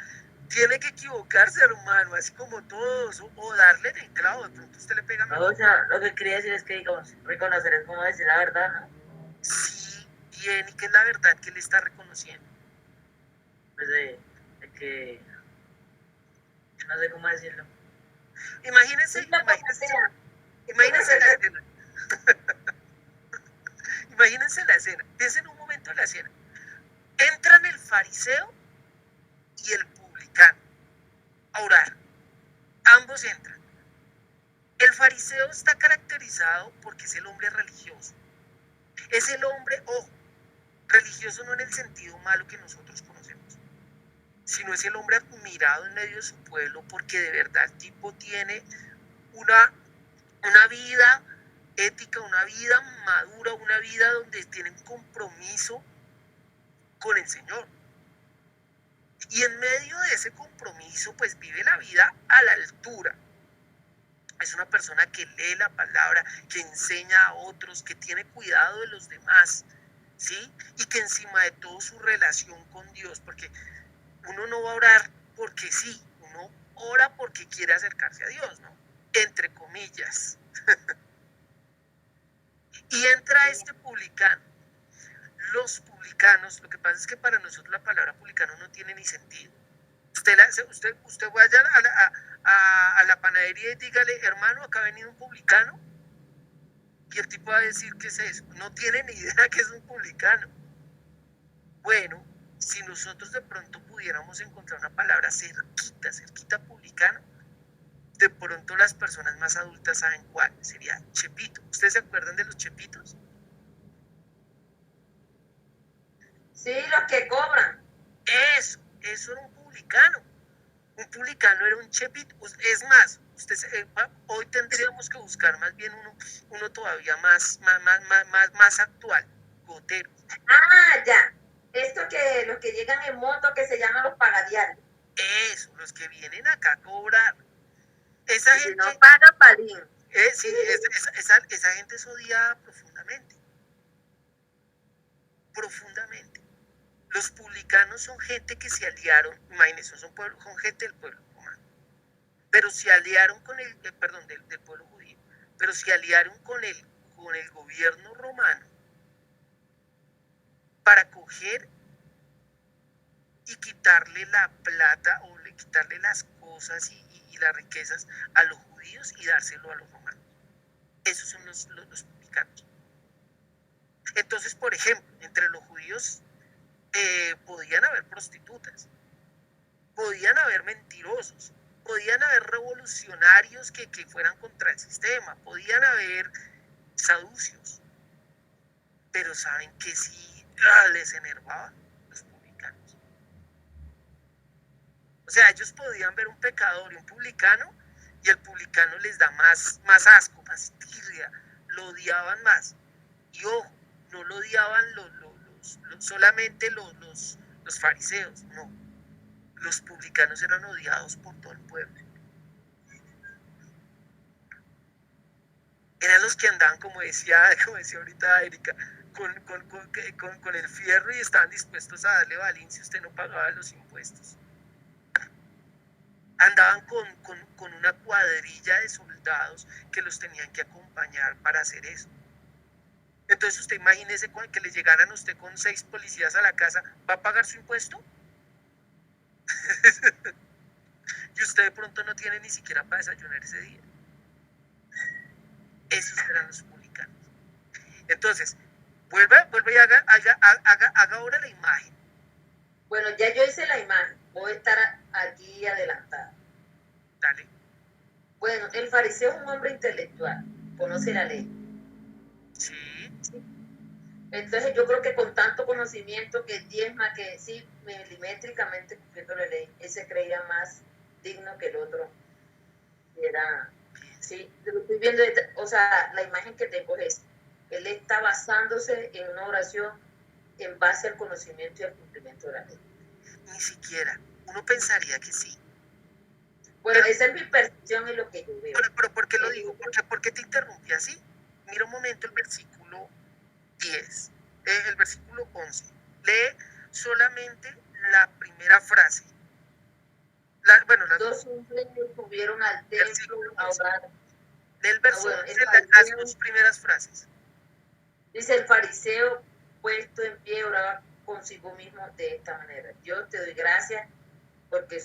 tiene que equivocarse, hermano, así como todos, o darle en el clavo, de pronto usted le pega mejor. No, o sea, lo que quería decir es que, digamos, reconocer es como decir la verdad, ¿no? Sí, bien, ¿y qué es la verdad que le está reconociendo? Pues de que, no sé cómo decirlo. Imagínense la escena. Imagínense la escena, piensen un momento en la escena. Entran el fariseo y el publicano a orar. Ambos entran. El fariseo está caracterizado porque es el hombre religioso. Es el hombre, ojo, religioso no en el sentido malo que nosotros conocemos, sino es el hombre admirado en medio de su pueblo porque de verdad el tipo tiene una vida ética, una vida madura, una vida donde tiene un compromiso con el Señor. Y en medio de ese compromiso, pues vive la vida a la altura. Es una persona que lee la palabra, que enseña a otros, que tiene cuidado de los demás, ¿sí? Y que encima de todo su relación con Dios, porque uno no va a orar porque sí, uno ora porque quiere acercarse a Dios, ¿no? Entre comillas. Y entra este publicano. Los publicanos, lo que pasa es que para nosotros la palabra publicano no tiene ni sentido. Usted vaya a la panadería y dígale, hermano, acá ha venido un publicano. Y el tipo va a decir, ¿qué es eso? No tiene ni idea que es un publicano. Bueno, si nosotros de pronto pudiéramos encontrar una palabra cerquita publicano, de pronto las personas más adultas saben cuál, sería chepito. ¿Ustedes se acuerdan de los chepitos? Sí, los que cobran. Eso era un publicano. Un publicano era un chepito. Es más, hoy tendríamos que buscar más bien uno todavía más actual, gotero. Ah, ya. Los que llegan en moto que se llaman los pagadiarios. Eso, los que vienen acá a cobrar. Esa Si gente, no pagan, palín. sí, esa gente es odiada profundamente. Profundamente. Los publicanos son gente que se aliaron, imagínense, son gente del pueblo romano, pero se aliaron con del pueblo judío, pero se aliaron con el gobierno romano para coger y quitarle la plata o quitarle las cosas y las riquezas a los judíos y dárselo a los romanos. Esos son los publicanos. Entonces, por ejemplo, entre los judíos podían haber prostitutas, podían haber mentirosos, podían haber revolucionarios que fueran contra el sistema, podían haber saducios, pero ¿saben que sí les enervaba? Los publicanos. O sea, ellos podían ver un pecador y un publicano, y el publicano les da más asco, más tirria, lo odiaban más. Y ojo, no lo odiaban solamente los fariseos, no. Los publicanos eran odiados por todo el pueblo. Eran los que andaban, como decía ahorita Erika, con el fierro y estaban dispuestos a darle balín si usted no pagaba los impuestos. Andaban con una cuadrilla de soldados que los tenían que acompañar para hacer eso. Entonces usted imagínese que le llegaran a usted con 6 policías a la casa, ¿va a pagar su impuesto? Y usted de pronto no tiene ni siquiera para desayunar ese día. Esos eran los publicanos. Entonces, vuelve y haga ahora la imagen. Bueno, ya yo hice la imagen, voy a estar aquí adelantada. Dale. Bueno, el fariseo es un hombre intelectual, conoce la ley. Sí. Entonces yo creo que con tanto conocimiento que diezma, que sí, milimétricamente cumpliendo la ley, él se creía más digno que el otro. Era, sí, lo estoy viendo, o sea, la imagen que tengo es, él está basándose en una oración en base al conocimiento y al cumplimiento de la ley. Ni siquiera, uno pensaría que sí. Bueno, esa es mi percepción y lo que yo veo. Pero ¿por qué lo digo? ¿Por qué te interrumpí así? Mira un momento el versículo 10, el versículo 11. Lee solamente la primera frase. Las dos hombres subieron al templo a orar. Del versículo, las 2 primeras frases. Dice: el fariseo puesto en pie oraba consigo mismo de esta manera: yo te doy gracias porque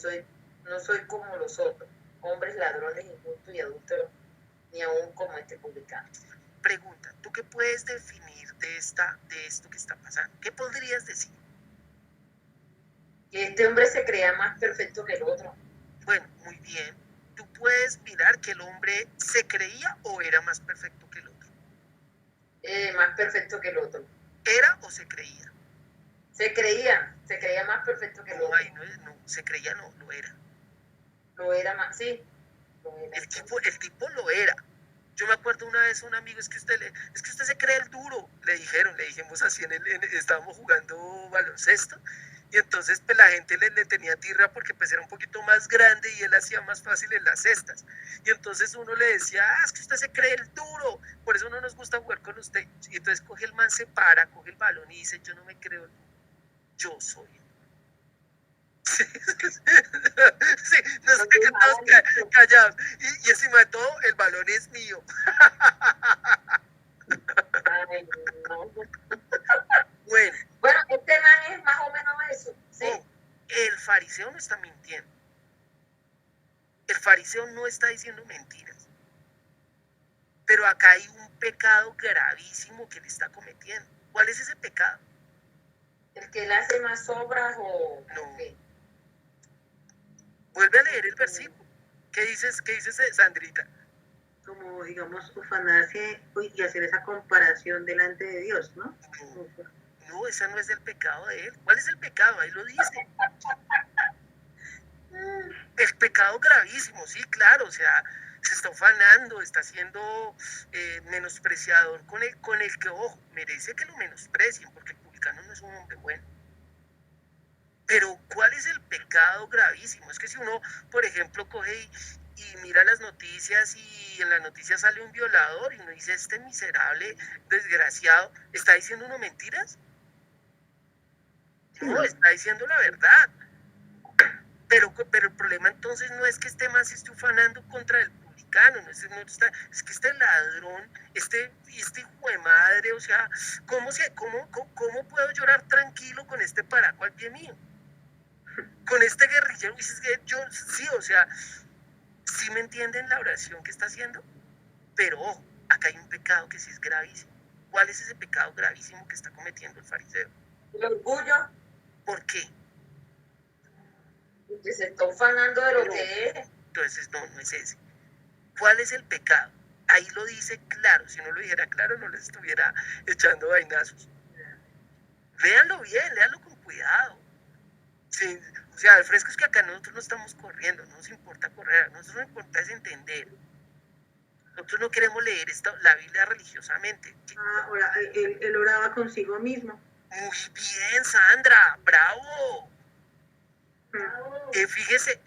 no soy como los otros, hombres ladrones, injustos y adúlteros, ni aún como este publicano. Pregunta, ¿tú qué puedes definir de esto que está pasando? ¿Qué podrías decir? Que este hombre se creía más perfecto que el otro. Bueno, muy bien. ¿Tú puedes mirar que el hombre se creía o era más perfecto que el otro? Más perfecto que el otro. ¿Era o se creía? Se creía más perfecto que el otro. No, se creía no, lo era. Lo era más, sí. El tipo lo era. Yo me acuerdo una vez a un amigo, es que usted se cree el duro, le dijimos así, estábamos jugando baloncesto, y entonces pues la gente le tenía tirra porque pues era un poquito más grande y él hacía más fácil en las cestas, y entonces uno le decía, es que usted se cree el duro, por eso no nos gusta jugar con usted, y entonces coge el man, se para, coge el balón y dice, yo no me creo el duro, yo soy el duro. Sí, nos quedamos callados. Y encima de todo, el balón es mío. Ay, no. Bueno, este man es más o menos eso. ¿Sí? El fariseo no está mintiendo. El fariseo no está diciendo mentiras. Pero acá hay un pecado gravísimo que él está cometiendo. ¿Cuál es ese pecado? el que le hace más obras o No. qué. Vuelve a leer el versículo. ¿Qué dices, Sandrita? Como, digamos, ufanarse y hacer esa comparación delante de Dios, ¿no? No, no, esa no es del pecado de él. ¿Cuál es el pecado? Ahí lo dice. El pecado gravísimo, sí, claro, o sea, se está ufanando, está siendo menospreciador con el que, ojo, merece que lo menosprecien, porque el publicano no es un hombre bueno. Pero, ¿cuál es el pecado gravísimo? Es que si uno, por ejemplo, coge y mira las noticias y en las noticias sale un violador y uno dice, este miserable, desgraciado, ¿está diciendo uno mentiras? No, está diciendo la verdad. Pero el problema entonces no es que este man se esté ufanando contra el publicano, es que este ladrón, este hijo de madre, o sea, ¿cómo puedo llorar tranquilo con este paraco al pie mío? Con este guerrillero, sí, o sea, sí me entienden la oración que está haciendo, pero ojo, acá hay un pecado que sí es gravísimo. ¿Cuál es ese pecado gravísimo que está cometiendo el fariseo? El orgullo. ¿Por qué? Que se está ufanando de lo que es. Entonces, no es ese. ¿Cuál es el pecado? Ahí lo dice claro. Si no lo dijera claro, no les estuviera echando vainazos. Léanlo bien, léanlo con cuidado. Sí, o sea, el fresco es que acá nosotros no estamos corriendo, no nos importa correr, a nosotros nos importa es entender. Nosotros no queremos leer la Biblia religiosamente. Ahora, él oraba consigo mismo. Muy bien, Sandra, bravo. Fíjese.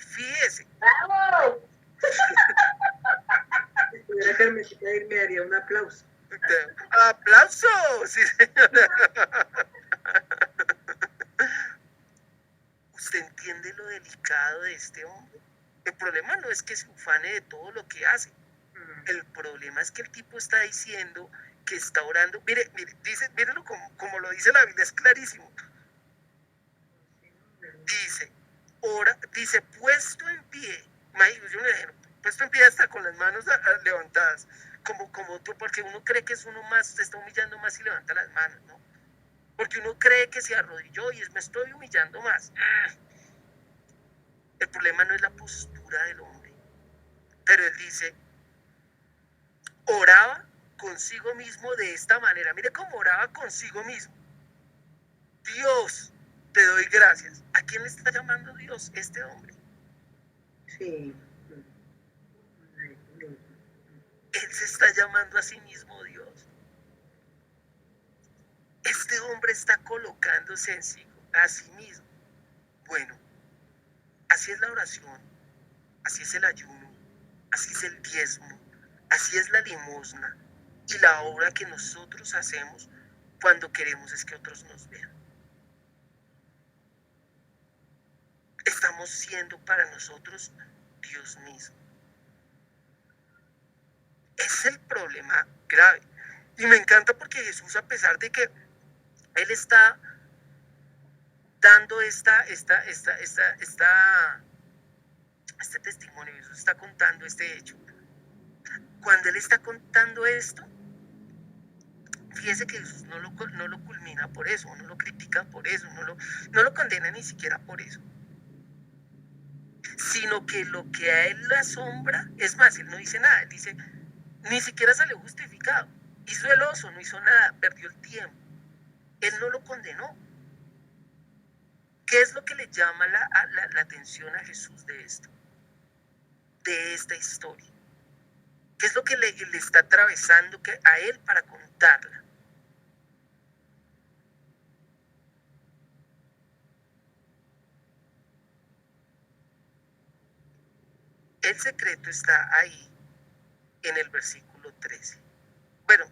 ¡Bravo! Si estuviera Carmencita, me daría un aplauso. ¡Aplauso! Sí, señora. ¿Usted entiende lo delicado de este hombre? El problema no es que se ufane de todo lo que hace. El problema es que el tipo está diciendo que está orando. Mírelo como lo dice la Biblia, es clarísimo. Dice, puesto en pie. Yo me imagino, puesto en pie hasta con las manos levantadas. Como tú, porque uno cree que es uno más, se está humillando más y levanta las manos, ¿no? Porque uno cree que se arrodilló y me estoy humillando más. El problema no es la postura del hombre. Pero él dice, oraba consigo mismo de esta manera. Mire cómo oraba consigo mismo. Dios, te doy gracias. ¿A quién le está llamando Dios este hombre? Sí. Él se está llamando a sí mismo Dios. Este hombre está colocándose en sí, a sí mismo. Bueno, así es la oración, así es el ayuno, así es el diezmo, así es la limosna y la obra que nosotros hacemos cuando queremos es que otros nos vean. Estamos siendo para nosotros Dios mismo. Es el problema grave. Y me encanta porque Jesús, a pesar de que Él está dando este testimonio, Jesús está contando este hecho. Cuando Él está contando esto, fíjese que Jesús no lo culmina por eso, no lo critica por eso, no lo condena ni siquiera por eso. Sino que lo que a Él le asombra, es más, Él no dice nada, Él dice, ni siquiera salió justificado. Hizo el oso, no hizo nada, perdió el tiempo. Él no lo condenó. ¿Qué es lo que le llama la atención a Jesús de esto? De esta historia. ¿Qué es lo que le está atravesando a él para contarla? El secreto está ahí en el versículo 13. Bueno,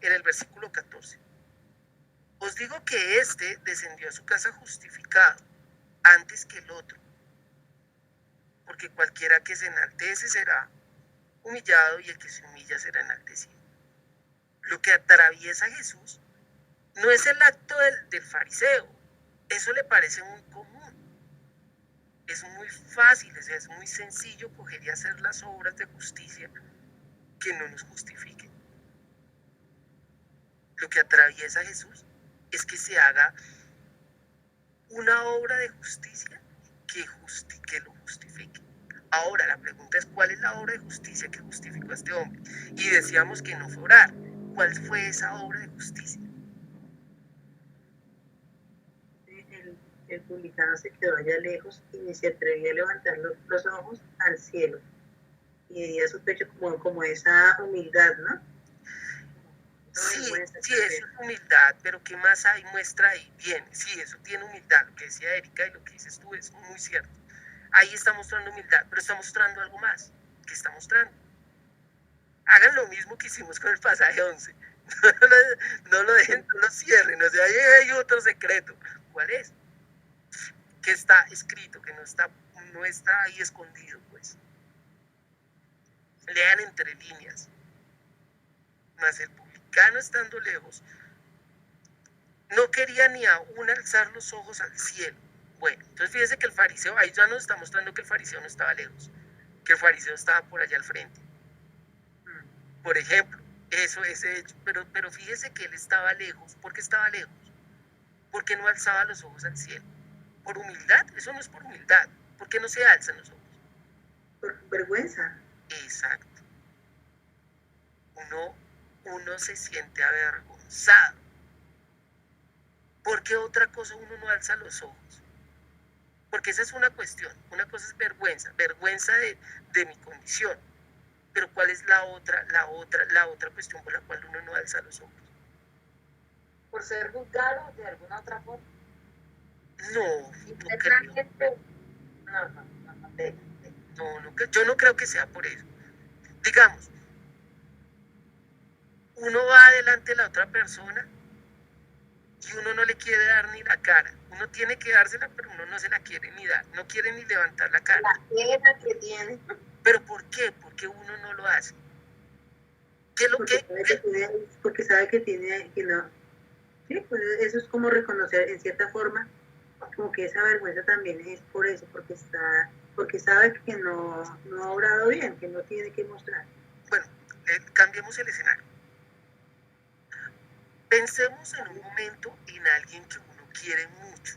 en el versículo 14. Os digo que este descendió a su casa justificado antes que el otro, porque cualquiera que se enaltece será humillado y el que se humilla será enaltecido. Lo que atraviesa a Jesús no es el acto del fariseo, eso le parece muy común. Es muy fácil, es muy sencillo coger y hacer las obras de justicia que no nos justifiquen. Lo que atraviesa a Jesús es que se haga una obra de justicia que lo justifique. Ahora, la pregunta es, ¿cuál es la obra de justicia que justificó a este hombre? Y decíamos que no fue orar. ¿Cuál fue esa obra de justicia? El publicano se quedó allá lejos y ni se atrevía a levantar los ojos al cielo. Y hería su pecho como esa humildad, ¿no? Sí, sí, eso es humildad, pero ¿qué más hay? Muestra ahí. Bien, sí, eso tiene humildad. Lo que decía Erika y lo que dices tú es muy cierto. Ahí está mostrando humildad, pero está mostrando algo más. ¿Qué está mostrando? Hagan lo mismo que hicimos con el pasaje 11. No lo dejen, no lo cierren. O sea, ahí hay otro secreto. ¿Cuál es? Que está escrito, que no está ahí escondido, pues. Lean entre líneas. Mas el publicano, estando lejos, no quería ni aún alzar los ojos al cielo. Bueno, entonces fíjese que el fariseo, ahí ya nos está mostrando que el fariseo no estaba lejos, que el fariseo estaba por allá al frente. Por ejemplo, eso, ese hecho, pero fíjese que él estaba lejos. ¿Por qué estaba lejos? Porque no alzaba los ojos al cielo. ¿Por humildad? Eso no es por humildad. ¿Por qué no se alzan los ojos? Por vergüenza. Exacto. Uno se siente avergonzado. ¿Por qué otra cosa uno no alza los ojos? Porque esa es una cuestión. Una cosa es vergüenza de mi condición. Pero ¿cuál es la otra cuestión por la cual uno no alza los ojos? Por ser juzgado de alguna otra forma. No creo. Yo no creo que sea por eso. Digamos, uno va adelante de la otra persona y uno no le quiere dar ni la cara. Uno tiene que dársela, pero uno no se la quiere ni dar. No quiere ni levantar la cara. La pena que tiene. ¿Pero por qué? Porque uno no lo hace. Porque sabe que tiene, que no. Sí, pues eso es como reconocer en cierta forma, como que esa vergüenza también es por eso, porque sabe que no ha obrado bien, que no tiene que mostrar. Bueno, cambiemos el escenario. Pensemos en un momento en alguien que uno quiere mucho,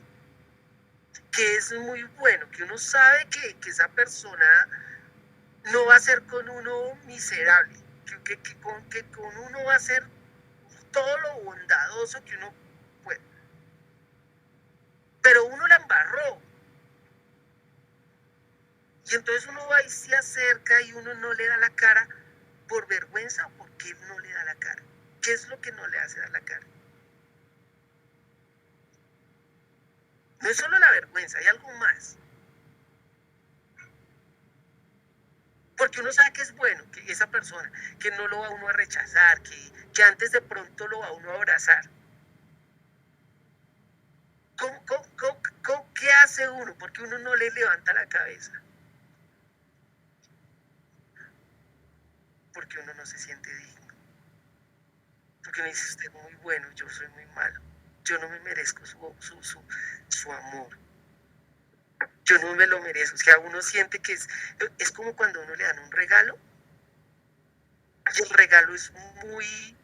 que es muy bueno, que uno sabe que esa persona no va a ser con uno miserable, que con uno va a ser todo lo bondadoso que uno puede. Pero uno la embarró. Y entonces uno va y se acerca y uno no le da la cara por vergüenza o porque no le da la cara. ¿Qué es lo que no le hace dar la cara? No es solo la vergüenza, hay algo más. Porque uno sabe que es bueno, que esa persona, que no lo va uno a rechazar, que antes de pronto lo va uno a abrazar. ¿Qué hace uno? Porque uno no le levanta la cabeza. Porque uno no se siente digno. Porque me dice usted muy bueno, yo soy muy malo. Yo no me merezco su amor. Yo no me lo merezco. O sea, uno siente que es como cuando a uno le dan un regalo. Y el regalo es muy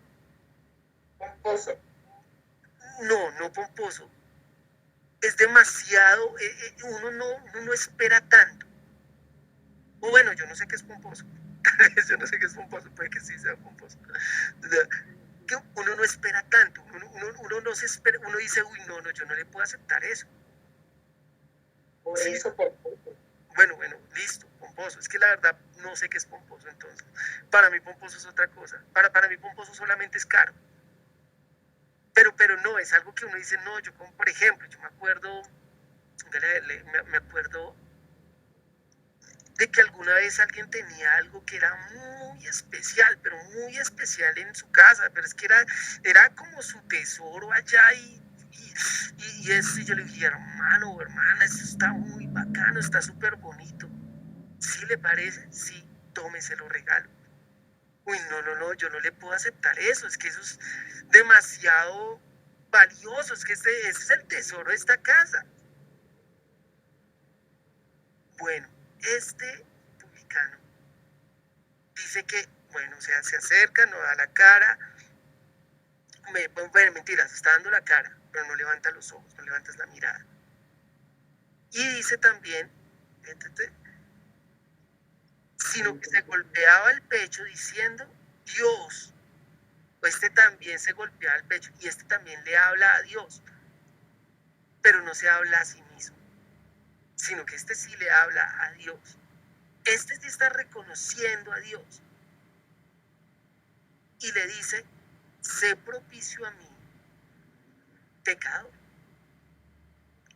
pomposo. No pomposo. Es demasiado, uno no espera tanto. O bueno, yo no sé qué es pomposo. Yo no sé qué es pomposo, puede que sí sea pomposo. Que uno no espera tanto, uno no se espera, uno dice, uy, no, yo no le puedo aceptar eso. Por eso, pomposo. Bueno, listo, pomposo. Es que la verdad no sé qué es pomposo entonces. Para mí pomposo es otra cosa. Para mí pomposo solamente es caro. Pero no, es algo que uno dice, no, yo como, por ejemplo, yo me acuerdo de que alguna vez alguien tenía algo que era muy especial, pero muy especial en su casa, pero es que era como su tesoro allá y yo le dije, hermano o hermana, eso está muy bacano, está súper bonito. ¿Sí le parece? Sí, tómese, lo regalo. Uy, no, yo no le puedo aceptar eso, es que eso es demasiado valioso, es que ese es el tesoro de esta casa. Bueno, este publicano dice que, bueno, o sea, se acerca, no da la cara, bueno, mentira, se está dando la cara, pero no levanta los ojos, no levantas la mirada. Y dice también, sino que se golpeaba el pecho diciendo, Dios. Este también se golpeaba el pecho y este también le habla a Dios, pero no se habla a sí mismo, sino que este sí le habla a Dios. Este sí está reconociendo a Dios y le dice, sé propicio a mí, pecador.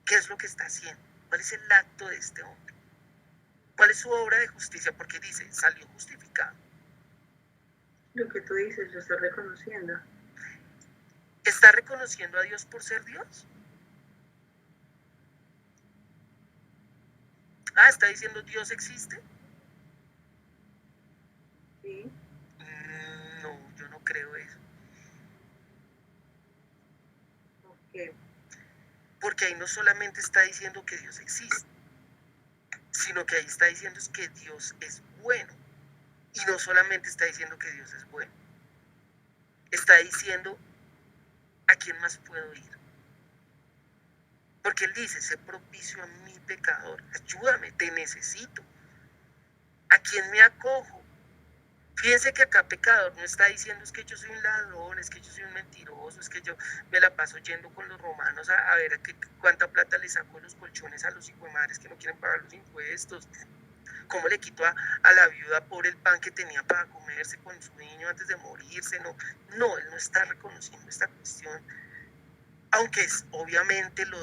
¿Qué es lo que está haciendo? ¿Cuál es el acto de este hombre? ¿Cuál es su obra de justicia? Porque dice, salió justificado. Lo que tú dices, lo estoy reconociendo. ¿Está reconociendo a Dios por ser Dios? Ah, está diciendo Dios existe. Sí. No, yo no creo eso. ¿Por qué? Porque ahí no solamente está diciendo que Dios existe, sino que ahí está diciendo es que Dios es bueno. Y no solamente está diciendo que Dios es bueno, está diciendo a quién más puedo ir. Porque él dice, sé propicio a mi pecador, ayúdame, te necesito. ¿A quién me acojo? Fíjense que acá pecador no está diciendo es que yo soy un ladrón, es que yo soy un mentiroso, es que yo me la paso yendo con los romanos a ver cuánta plata le saco los colchones a los hijos de madres que no quieren pagar los impuestos. ¿Cómo le quito a la viuda por el pan que tenía para comerse con su niño antes de morirse? No, él no está reconociendo esta cuestión, aunque obviamente lo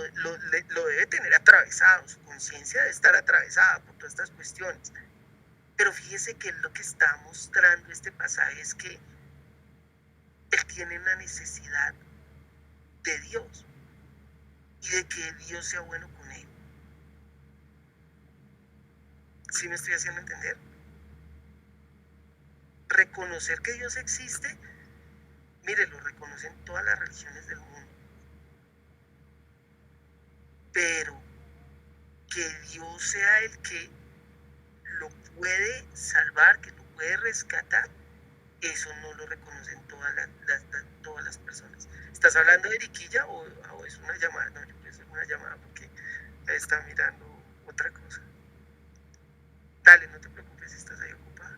debe tener atravesado, su conciencia debe estar atravesada por todas estas cuestiones. Pero fíjese que lo que está mostrando este pasaje es que él tiene una necesidad de Dios y de que Dios sea bueno con él. ¿Sí me estoy haciendo entender? Reconocer que Dios existe, mire, lo reconocen todas las religiones del mundo. Pero que Dios sea el que lo puede salvar, que lo puede rescatar, eso no lo reconocen todas las personas. ¿Estás hablando de Eriquilla o es una llamada? No, yo creo que es una llamada porque está mirando otra cosa. Dale, no te preocupes, estás ahí ocupada.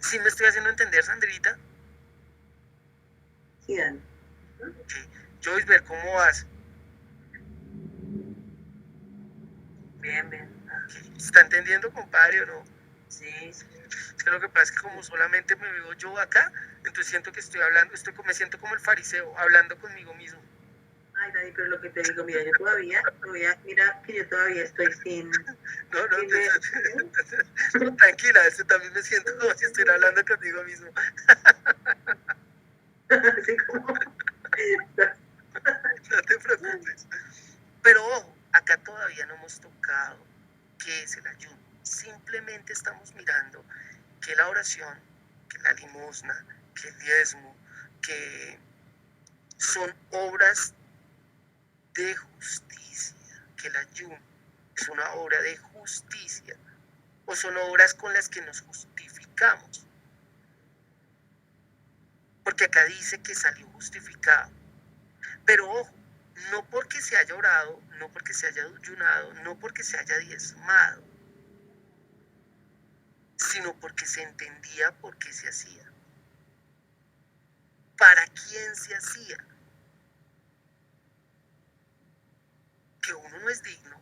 ¿Sí me estoy haciendo entender, Sandrita? Sí, Dani. Okay. Joyce, ¿cómo vas? Bien, bien. Okay. ¿Está entendiendo, compadre, o no? Sí, sí. Es que lo que pasa es que como solamente me veo yo acá, entonces siento que estoy hablando, me siento como el fariseo, hablando conmigo mismo. Ay, Dani, pero lo que te digo, mira, mira que yo todavía estoy sin... No, no, tranquila, también me siento como si estuviera hablando conmigo mismo. Así como... No te preocupes. Pero ojo, acá todavía no hemos tocado qué es el ayuno. Simplemente estamos mirando que la oración, que la limosna, que el diezmo, que son obras de justicia, que el ayuno es una obra de justicia, o son obras con las que nos justificamos. Porque acá dice que salió justificado. Pero ojo, no porque se haya orado, no porque se haya ayunado, no porque se haya diezmado, sino porque se entendía por qué se hacía. ¿Para quién se hacía? Que uno no es digno,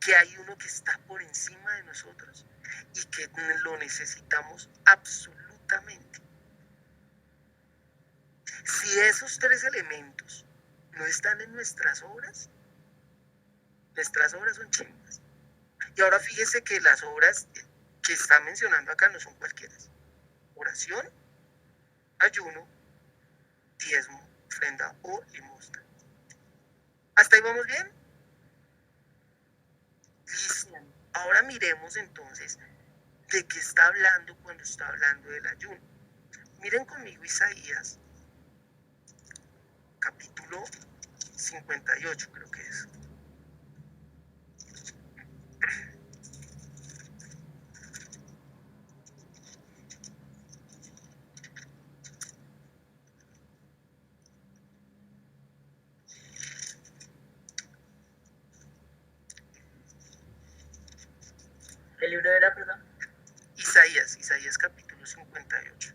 que hay uno que está por encima de nosotros y que lo necesitamos absolutamente. Si esos tres elementos no están en nuestras obras son chimbas. Y ahora fíjese que las obras que está mencionando acá no son cualquiera. Oración, ayuno, diezmo, ofrenda o limosna. ¿Hasta ahí vamos bien? Listo. Ahora miremos entonces de qué está hablando cuando está hablando del ayuno. Miren conmigo Isaías, capítulo 58 creo que es. ¿Qué libro era, perdón? Isaías capítulo 58.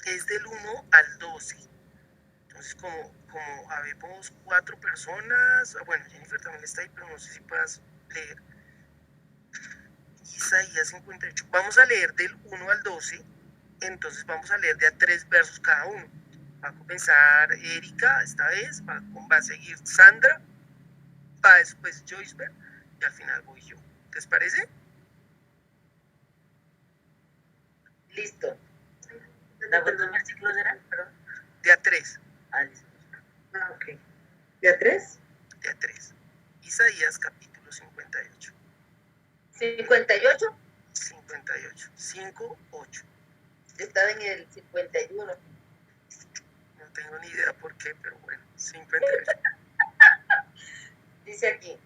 Es del 1 al 12. Entonces, como habemos 4 personas, bueno, Jennifer también está ahí, pero no sé si puedas leer. Isaías 58. Vamos a leer del 1 al 12, entonces vamos a leer de a 3 versos cada uno. Va a comenzar Erika esta vez, va a seguir Sandra, va después Joyce y al final voy yo. ¿Les parece? Listo. ¿De cuántos versículos eran? Perdón. De a 3. Ah, listo. Ah, ok. ¿De a 3? De a 3. Isaías capítulo 58. 58. 58. 5, 8. Estaba en el 51. No tengo ni idea por qué, pero bueno, 58. Dice aquí,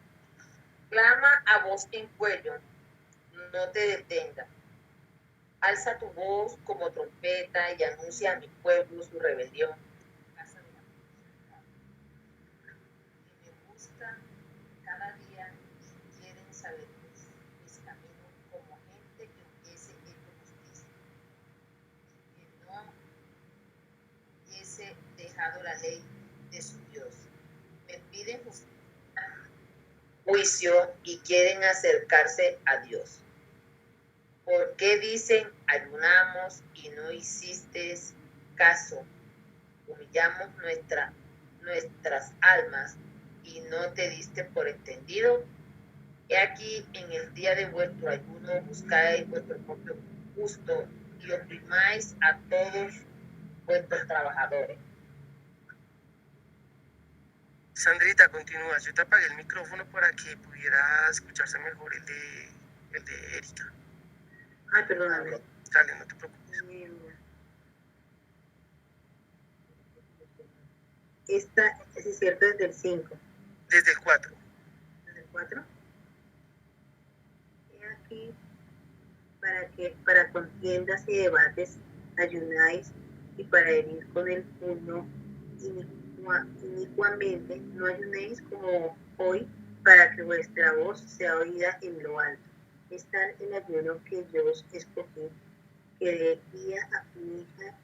clama a voz en cuello, no te detenga. Alza tu voz como trompeta y anuncia a mi pueblo su rebelión. Casa de la que me buscan cada día y quieren saber mis caminos como gente que hubiese hecho justicia, que no hubiese dejado la ley de su Dios. Me piden juicio y quieren acercarse a Dios. ¿Por qué dicen ayunamos y no hiciste caso? Humillamos nuestras almas y no te diste por entendido. He aquí en el día de vuestro ayuno buscáis vuestro propio gusto y oprimáis a todos vuestros trabajadores. Sandrita, continúa. Yo te apagué el micrófono para que pudiera escucharse mejor el de Erika. Ay, perdóname. Dale, no te preocupes. Esta es cierto desde el 5. Desde el 4. ¿Desde el 4? He aquí para contiendas y debates ayunáis y para herir con el puño inicuamente no ayunéis como hoy para que vuestra voz sea oída en lo alto. Es tal el ayuno que yo os escogí, que de día aflija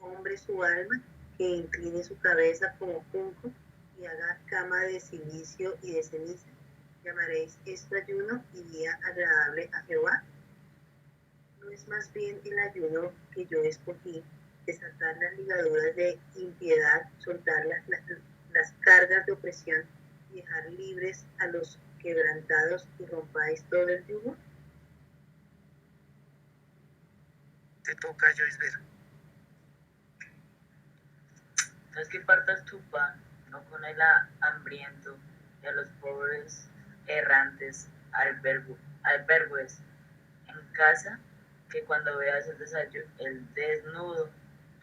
hombre su alma, que incline su cabeza como junco y haga cama de silicio y de ceniza. Llamaréis esto ayuno y día agradable a Jehová. ¿No es más bien el ayuno que yo escogí, desatar las ligaduras de impiedad, soltar las cargas de opresión y dejar libres a los quebrantados y rompáis todo el yugo? Te toca, Joyce Ver. No es que partas tu pan, no con el hambriento y a los pobres errantes albergues en casa, que cuando veas el desnudo,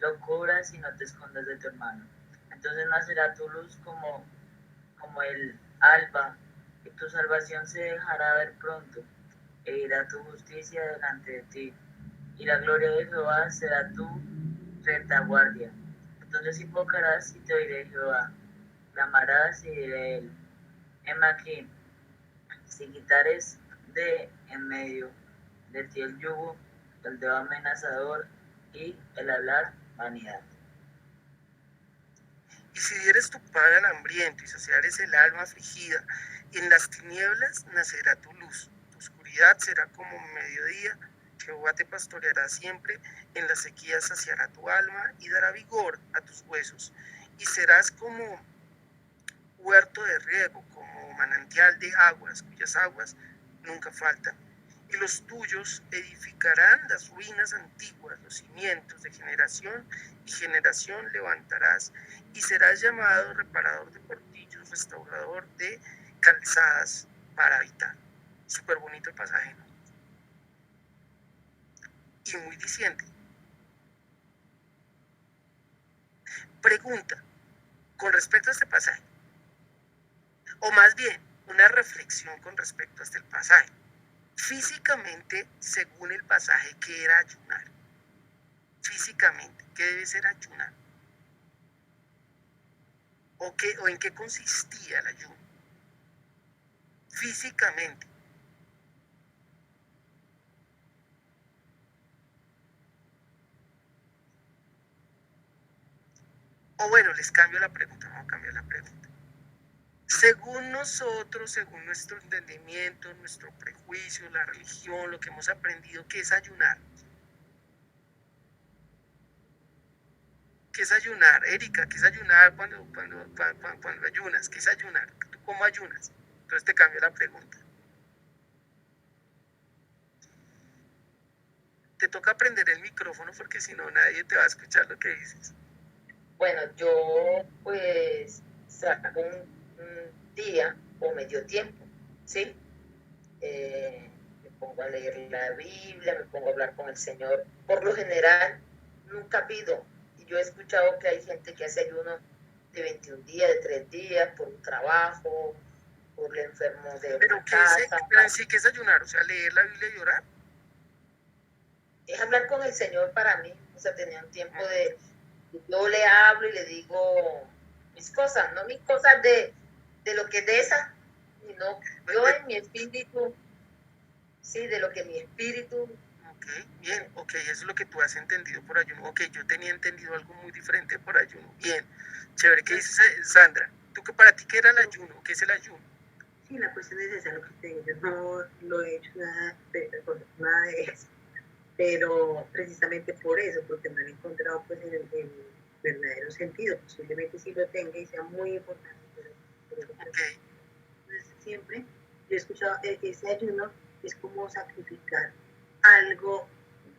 lo cubras y no te escondas de tu hermano. Entonces nacerá tu luz como el alba, y tu salvación se dejará ver pronto, e irá tu justicia delante de ti, y la gloria de Jehová será tu retaguardia. Entonces invocarás y te oiré Jehová, clamarás y diré él. Heme aquí, si quitares de en medio de ti el yugo, el dedo amenazador y el hablar vanidad. Y si dieres tu pan al hambriento y saciares el alma afligida, y en las tinieblas nacerá tu luz. Tu oscuridad será como mediodía. Jehová te pastoreará siempre. En la sequía saciará tu alma y dará vigor a tus huesos. Y serás como huerto de riego, como manantial de aguas, cuyas aguas nunca faltan. Y los tuyos edificarán las ruinas antiguas, los cimientos de generación y generación levantarás, y serás llamado reparador de portillos, restaurador de calzadas para habitar. Súper bonito el pasaje, ¿no? Y muy diciente. Pregunta con respecto a este pasaje, o más bien una reflexión con respecto a este pasaje. Físicamente, según el pasaje, ¿qué era ayunar? Físicamente, ¿qué debe ser ayunar? o en qué consistía el ayuno físicamente. O bueno, les cambio la pregunta, vamos a cambiar la pregunta. Según nosotros, según nuestro entendimiento, nuestro prejuicio, la religión, lo que hemos aprendido, ¿qué es ayunar? ¿Qué es ayunar? Erika, ¿qué es ayunar cuando ayunas? ¿Qué es ayunar? ¿Tú cómo ayunas? Entonces te cambio la pregunta. Te toca prender el micrófono porque si no nadie te va a escuchar lo que dices. Bueno, yo pues saco un día o medio tiempo, ¿sí? Me pongo a leer la Biblia, me pongo a hablar con el Señor. Por lo general, nunca pido. Y yo he escuchado que hay gente que hace ayuno de 21 días, de 3 días, por un trabajo, por el enfermo de ¿Pero una qué es, casa. sí que es ayunar? O sea, leer la Biblia y orar. Es hablar con el Señor para mí. O sea, tenía un tiempo de... Yo le hablo y le digo mis cosas, no mis cosas de lo que es de esa, sino yo en mi espíritu, sí, de lo que mi espíritu. Ok, bien, ok, eso es lo que tú has entendido por ayuno. Ok, yo tenía entendido algo muy diferente por ayuno. Bien, chévere. ¿Qué dice Sandra? ¿Tú que para ti qué era el ayuno? ¿Qué es el ayuno? Sí, la cuestión es esa, lo que te digo, yo no lo he hecho nada de eso, pero precisamente por eso, porque no he encontrado pues el verdadero sentido, posiblemente sí lo tenga y sea muy importante, pero okay. Entonces, siempre yo he escuchado que ese ayuno es como sacrificar algo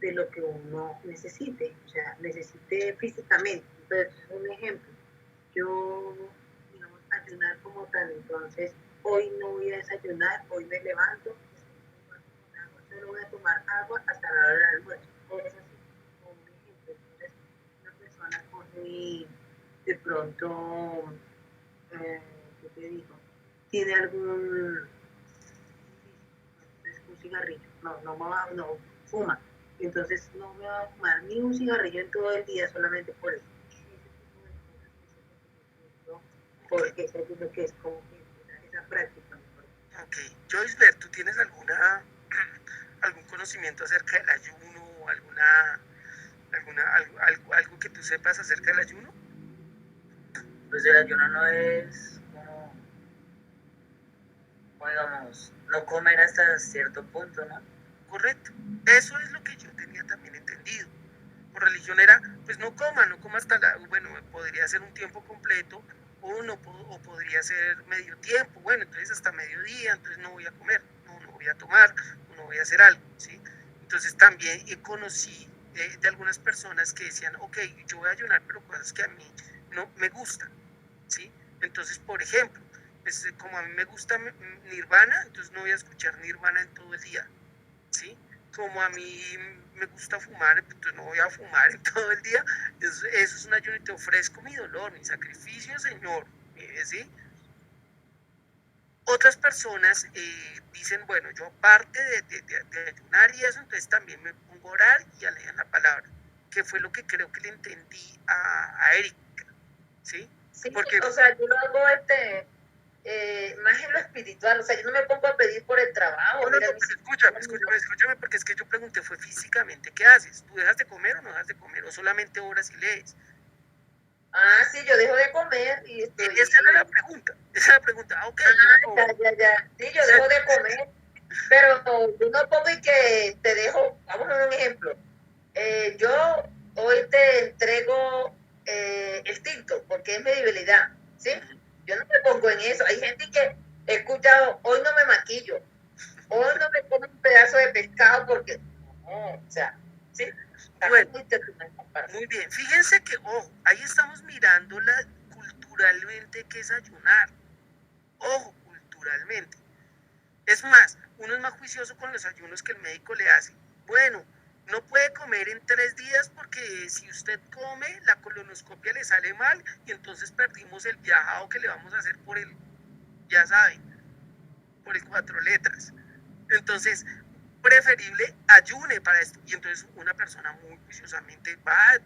de lo que uno necesite, o sea, necesite físicamente. Entonces, un ejemplo, yo, digamos, ayunar como tal, entonces, hoy no voy a desayunar, hoy me levanto, solo voy a tomar agua hasta la hora del almuerzo. O es así, como un ejemplo. Entonces, una persona coge de pronto, ¿qué te digo? Tiene algún un cigarrillo, no fuma, entonces no me va a fumar ni un cigarrillo en todo el día solamente por eso. Porque eso es lo que es como que esa práctica. Ok, Joyce, ¿tú tienes algún conocimiento acerca del ayuno o algo que tú sepas acerca del ayuno? Pues el ayuno no es como digamos, no comer hasta cierto punto, ¿no? Correcto, eso es lo que yo tenía también entendido. Por religión era, pues no coma hasta bueno, podría ser un tiempo completo o no o podría ser medio tiempo, bueno, entonces hasta mediodía, entonces no voy a comer, no voy a tomar, no voy a hacer algo, ¿sí? Entonces también conocí de algunas personas que decían, ok, yo voy a ayunar, pero cosas que a mí no me gustan, ¿sí? Entonces, por ejemplo, pues, como a mí me gusta Nirvana, entonces no voy a escuchar Nirvana en todo el día, ¿sí? Como a mí me gusta fumar, pues no voy a fumar en todo el día. Eso es un ayuno y te ofrezco mi dolor, mi sacrificio, Señor, ¿sí? Otras personas dicen, bueno, yo aparte de ayunar y eso, entonces también me pongo a orar y a leer la palabra, que fue lo que creo que le entendí a Erika, ¿sí? Sí, porque, o sea, yo lo hago más en lo espiritual, o sea, yo no me pongo a pedir por el trabajo. No, pero escúchame, porque es que yo pregunté, fue físicamente, ¿qué haces? ¿Tú dejas de comer o no dejas de comer? ¿O solamente oras y lees? Ah, sí, yo dejo de comer y estoy... Esa era la pregunta, ok. Ya. Sí, yo dejo de comer, pero yo no pongo y que te dejo, vamos a ver un ejemplo. Yo hoy te entrego el tinto, porque es mi debilidad, ¿sí? Yo no me pongo en eso. Hay gente que he escuchado, hoy no me maquillo, hoy no me como un pedazo de pescado porque, no, o sea, ¿sí? Bueno, muy bien. Fíjense que, ojo, ahí estamos mirando culturalmente qué es ayunar. Ojo, culturalmente. Es más, uno es más juicioso con los ayunos que el médico le hace. Bueno, no puede comer en 3 días porque si usted come, la colonoscopia le sale mal y entonces perdimos el viajado que le vamos a hacer por el, ya saben, por el 4 letras. Entonces, preferible ayune para esto. Y entonces una persona muy juiciosamente va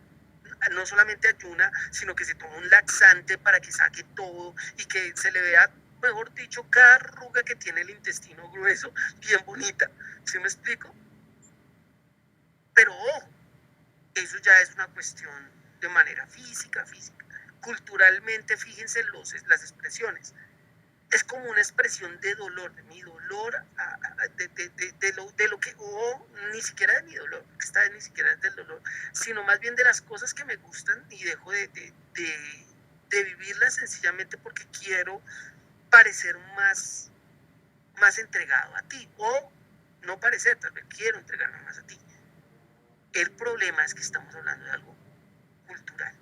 no solamente ayuna, sino que se toma un laxante para que saque todo y que se le vea, mejor dicho, cada arruga que tiene el intestino grueso, bien bonita. ¿Sí me explico? Pero ojo, eso ya es una cuestión de manera física. Culturalmente, fíjense las expresiones. Es como una expresión de dolor, de mi dolor, de lo que, o ni siquiera de mi dolor, porque esta vez ni siquiera es del dolor, sino más bien de las cosas que me gustan y dejo de vivirlas sencillamente porque quiero parecer más entregado a ti, o no parecer, tal vez quiero entregarme más a ti. El problema es que estamos hablando de algo cultural.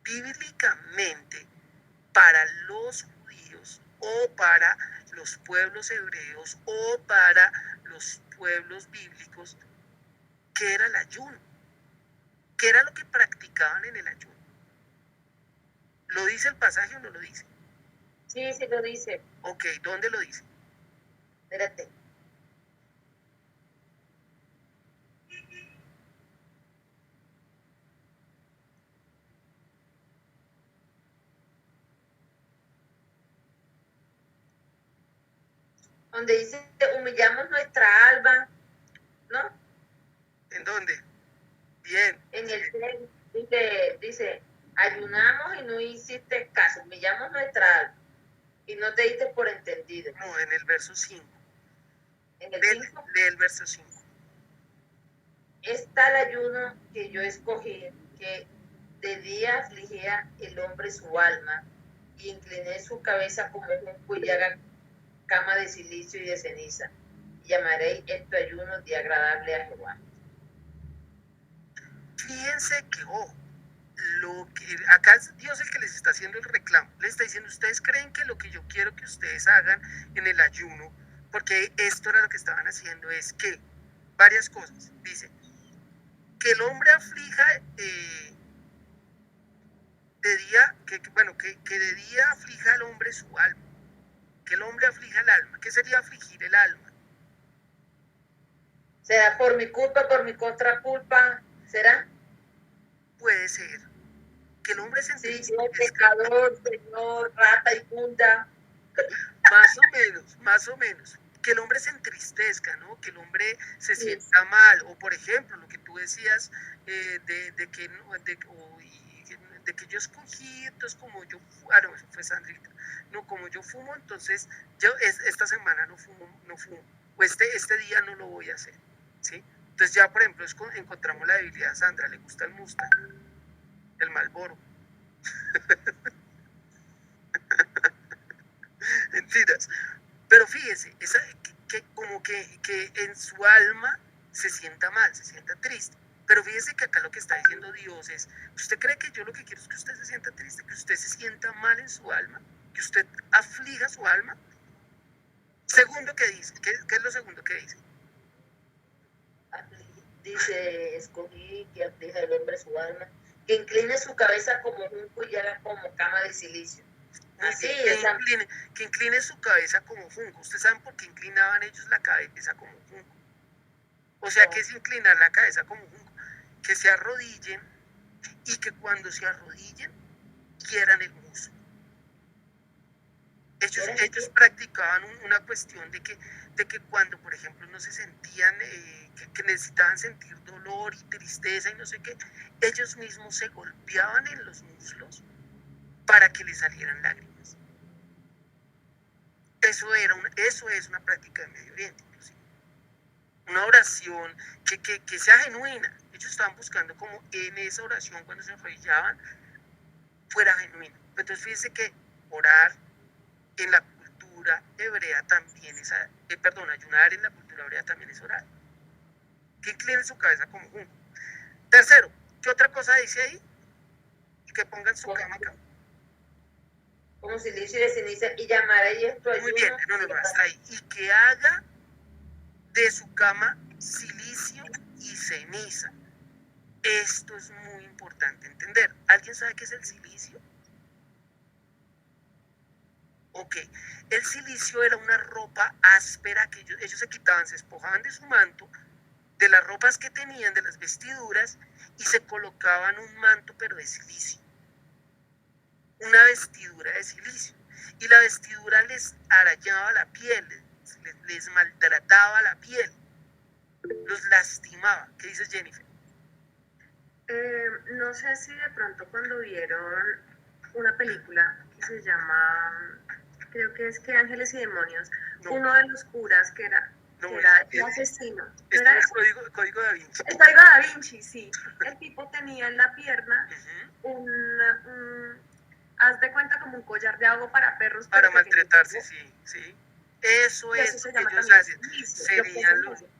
Bíblicamente, para los judíos o para los pueblos hebreos o para los pueblos bíblicos, ¿qué era el ayuno? ¿Qué era lo que practicaban en el ayuno? ¿Lo dice el pasaje o no lo dice? Sí, sí lo dice. Ok, ¿dónde lo dice? Espérate. Donde dice, humillamos nuestra alma, ¿no? ¿En dónde? Bien. En el 6 dice, ayunamos y no hiciste caso, humillamos nuestra alma y no te diste por entendido. No, en el verso 5. En el 5 Lee el verso 5. es tal ayuno que yo escogí, que de día afligía el hombre su alma y incliné su cabeza como junco y haga cama de silicio y de ceniza. Y llamaréis este ayuno de agradable a Jehová. Fíjense que, lo que acá es Dios el que les está haciendo el reclamo. Les está diciendo, ustedes creen que lo que yo quiero que ustedes hagan en el ayuno, porque esto era lo que estaban haciendo, es que varias cosas. Dice, que el hombre aflija de día, que de día aflija al hombre su alma. Que el hombre aflija el alma. ¿Qué sería afligir el alma? ¿Será por mi culpa, por mi contraculpa? ¿Será? Puede ser. Que el hombre se Sí, yo pecador, Señor, rata y punta. Más o menos. Que el hombre se entristezca, ¿no? Que el hombre se sienta mal. O por ejemplo, lo que tú decías de que yo escogí, entonces como yo, no, eso fue Sandrita, no, como yo fumo, entonces yo esta semana no fumo, o este día no lo voy a hacer, ¿sí? Entonces ya, por ejemplo, encontramos la debilidad a Sandra, le gusta el Mustang, el Marlboro. Mentiras. Pero fíjese, como que en su alma se sienta mal, se sienta triste. Pero fíjese que acá lo que está diciendo Dios es, ¿usted cree que yo lo que quiero es que usted se sienta triste, que usted se sienta mal en su alma, que usted aflija su alma? Segundo, ¿qué dice? ¿Qué es lo segundo que dice? Dice, escogí que aflija el hombre su alma, que incline su cabeza como junco y haga como cama de silicio. Así, que incline su cabeza como junco. ¿Ustedes saben por qué inclinaban ellos la cabeza como junco? O sea, ¿qué es inclinar la cabeza como junco? Que se arrodillen y que cuando se arrodillen quieran el muslo. Ellos practicaban una cuestión de que cuando, por ejemplo, no se sentían, que necesitaban sentir dolor y tristeza y no sé qué, ellos mismos se golpeaban en los muslos para que les salieran lágrimas. Eso es una práctica de Medio Oriente, inclusive. Una oración que sea genuina. Ellos estaban buscando como en esa oración, cuando se arrodillaban, fuera genuina. Entonces fíjense que orar en la cultura hebrea también es, ayunar en la cultura hebrea también es orar. Que inclinen su cabeza como junco. Tercero, ¿qué otra cosa dice ahí? Que pongan su cama acá. Como silicio de ceniza y llamaré esto ayuno. Muy bien, no, hasta ahí. Y que haga de su cama silicio y ceniza. Esto es muy importante entender. ¿Alguien sabe qué es el silicio? Ok, el silicio era una ropa áspera que ellos se quitaban, se despojaban de su manto de las ropas que tenían, de las vestiduras, y se colocaban un manto, pero de silicio, una vestidura de silicio. Y la vestidura les arañaba la piel, les maltrataba la piel, los lastimaba. ¿Qué dices, Jennifer? No sé si de pronto cuando vieron una película que se llama, creo que es que Ángeles y Demonios, No. uno de los curas que era el asesino. Este ¿Era es eso? el código Da Vinci. El código Da Vinci, sí. El tipo tenía en la pierna haz de cuenta como un collar de agua para perros. Para pero pequeñito. maltratarse, sí, sí. Eso Y es eso se lo que llama ellos también hacen. silicio, Serían lo que es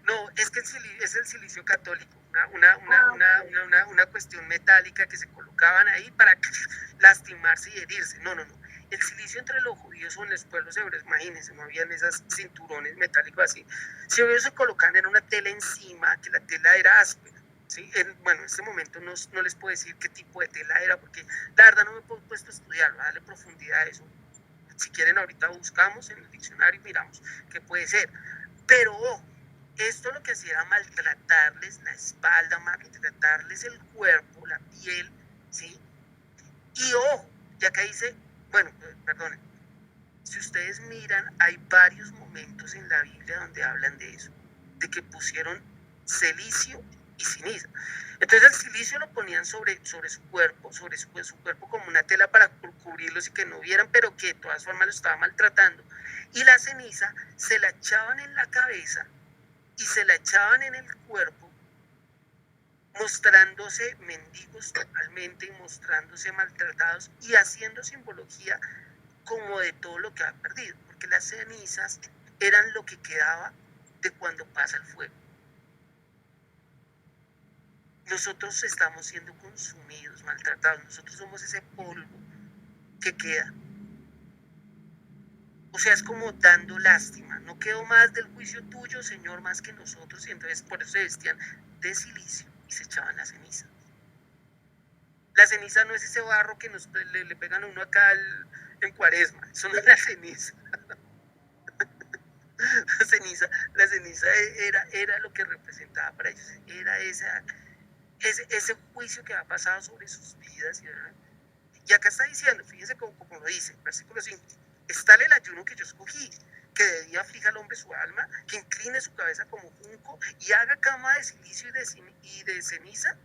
No, es que es el silicio católico, una cuestión metálica que se colocaban ahí para lastimarse y herirse. No. El silicio entre los judíos o en los pueblos hebreos, imagínense, no habían esos cinturones metálicos así. Si ellos se colocaban en una tela encima, que la tela era áspera. ¿Sí? En este momento no les puedo decir qué tipo de tela era, porque la verdad no me he puesto a estudiarlo, a darle profundidad a eso. Si quieren, ahorita buscamos en el diccionario y miramos qué puede ser. Pero ojo, esto lo que hacía era maltratarles la espalda, maltratarles el cuerpo, la piel, ¿sí? Y ojo, ya que dice, bueno, perdonen, si ustedes miran, hay varios momentos en la Biblia donde hablan de eso, de que pusieron silicio y ceniza. Entonces el silicio lo ponían sobre su cuerpo, sobre su cuerpo como una tela para cubrirlos y que no vieran, pero que de todas formas lo estaba maltratando. Y la ceniza se la echaban en la cabeza y se la echaban en el cuerpo, mostrándose mendigos totalmente y mostrándose maltratados y haciendo simbología como de todo lo que ha perdido, porque las cenizas eran lo que quedaba de cuando pasa el fuego. Nosotros estamos siendo consumidos, maltratados, nosotros somos ese polvo que queda. O sea, es como dando lástima, no quedó más del juicio tuyo, Señor, más que nosotros, y entonces por eso se vestían de silicio y se echaban la ceniza. La ceniza no es ese barro que le pegan a uno acá en Cuaresma, eso no es la ceniza. La ceniza era lo que representaba para ellos, era ese juicio que ha pasado sobre sus vidas. Y acá está diciendo, fíjense como lo dice, versículo 5, es tal el ayuno que yo escogí, que de día aflija al hombre su alma, que incline su cabeza como junco y haga cama de silicio y de ceniza.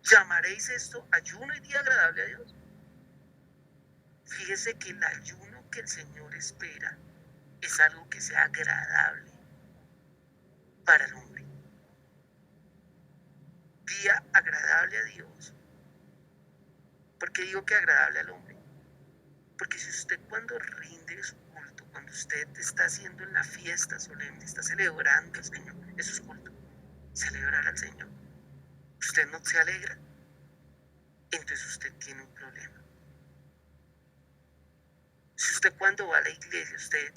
¿Llamaréis esto ayuno y día agradable a Dios? Fíjese que el ayuno que el Señor espera es algo que sea agradable para el hombre. Día agradable a Dios. ¿Por qué digo que agradable al hombre? Porque si usted cuando rinde su culto, cuando usted está haciendo en la fiesta solemne, está celebrando al Señor, eso es culto, celebrar al Señor, usted no se alegra, entonces usted tiene un problema. Si usted cuando va a la iglesia, usted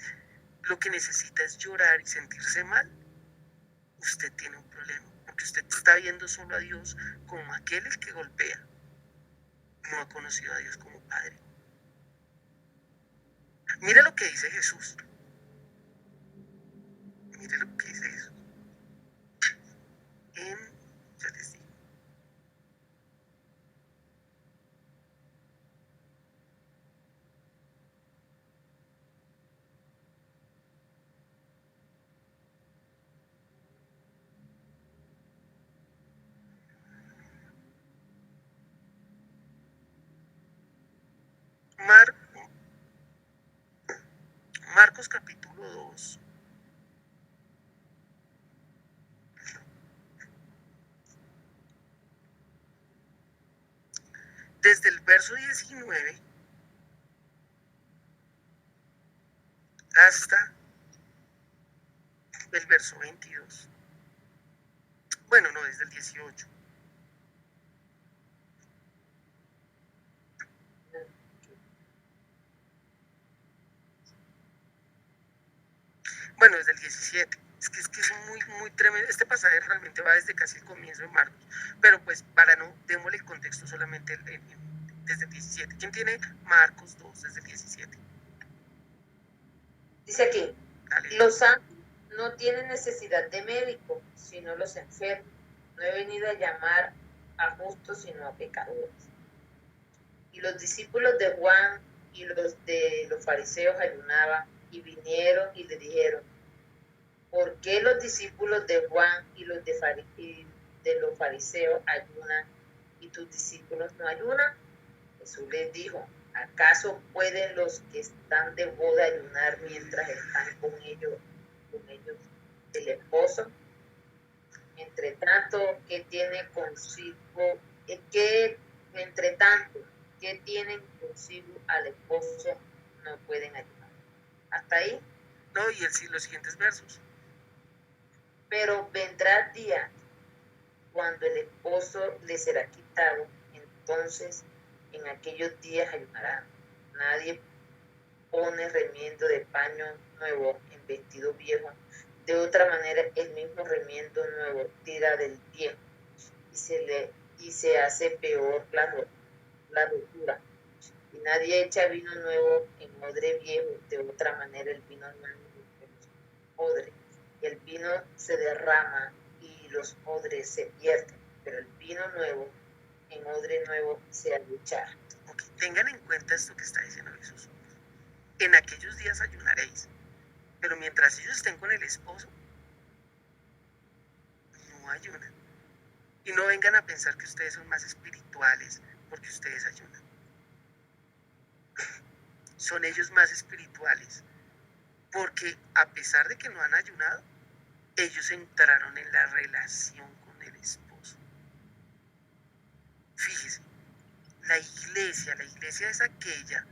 lo que necesita es llorar y sentirse mal, usted tiene un problema, porque usted está viendo solo a Dios como aquel el que golpea, no ha conocido a Dios como Padre. Mire lo que dice Jesús. Mire lo que dice Jesús. Ya les digo. Marcos capítulo 2. Desde el verso 19 hasta el verso 22. Bueno, no, desde el 18. Bueno, desde el 17. Es que es muy tremendo. Este pasaje realmente va desde casi el comienzo de Marcos. Pero pues para no, démosle el contexto solamente desde el 17. ¿Quién tiene Marcos 2 desde el 17? Dice aquí, Dale. los no tienen necesidad de médico, sino los enfermos. No he venido a llamar a justos, sino a pecadores. Y los discípulos de Juan y los de los fariseos ayunaban y vinieron y le dijeron, ¿por qué los discípulos de Juan y los de los fariseos ayunan y tus discípulos no ayunan? Jesús les dijo, ¿acaso pueden los que están de boda ayunar mientras están con ellos el esposo? Entre tanto, ¿qué tiene consigo? Entre tanto, ¿qué tienen consigo al esposo? No pueden ayunar. Hasta ahí. No, y los siguientes versos. Pero vendrá el día cuando el esposo le será quitado, entonces en aquellos días ayunarán. Nadie pone remiendo de paño nuevo en vestido viejo. De otra manera, el mismo remiendo nuevo tira del viejo y se hace peor la rotura. Y nadie echa vino nuevo en odre viejo. De otra manera, el vino nuevo en los odres. Y el vino se derrama y los odres se pierden. Pero el vino nuevo en odre nuevo se ha de echar. Okay. Tengan en cuenta esto que está diciendo Jesús. En aquellos días ayunaréis, pero mientras ellos estén con el esposo, no ayunan. Y no vengan a pensar que ustedes son más espirituales porque ustedes ayunan. Son ellos más espirituales porque a pesar de que no han ayunado, ellos entraron en la relación con el esposo. Fíjese, la iglesia es aquella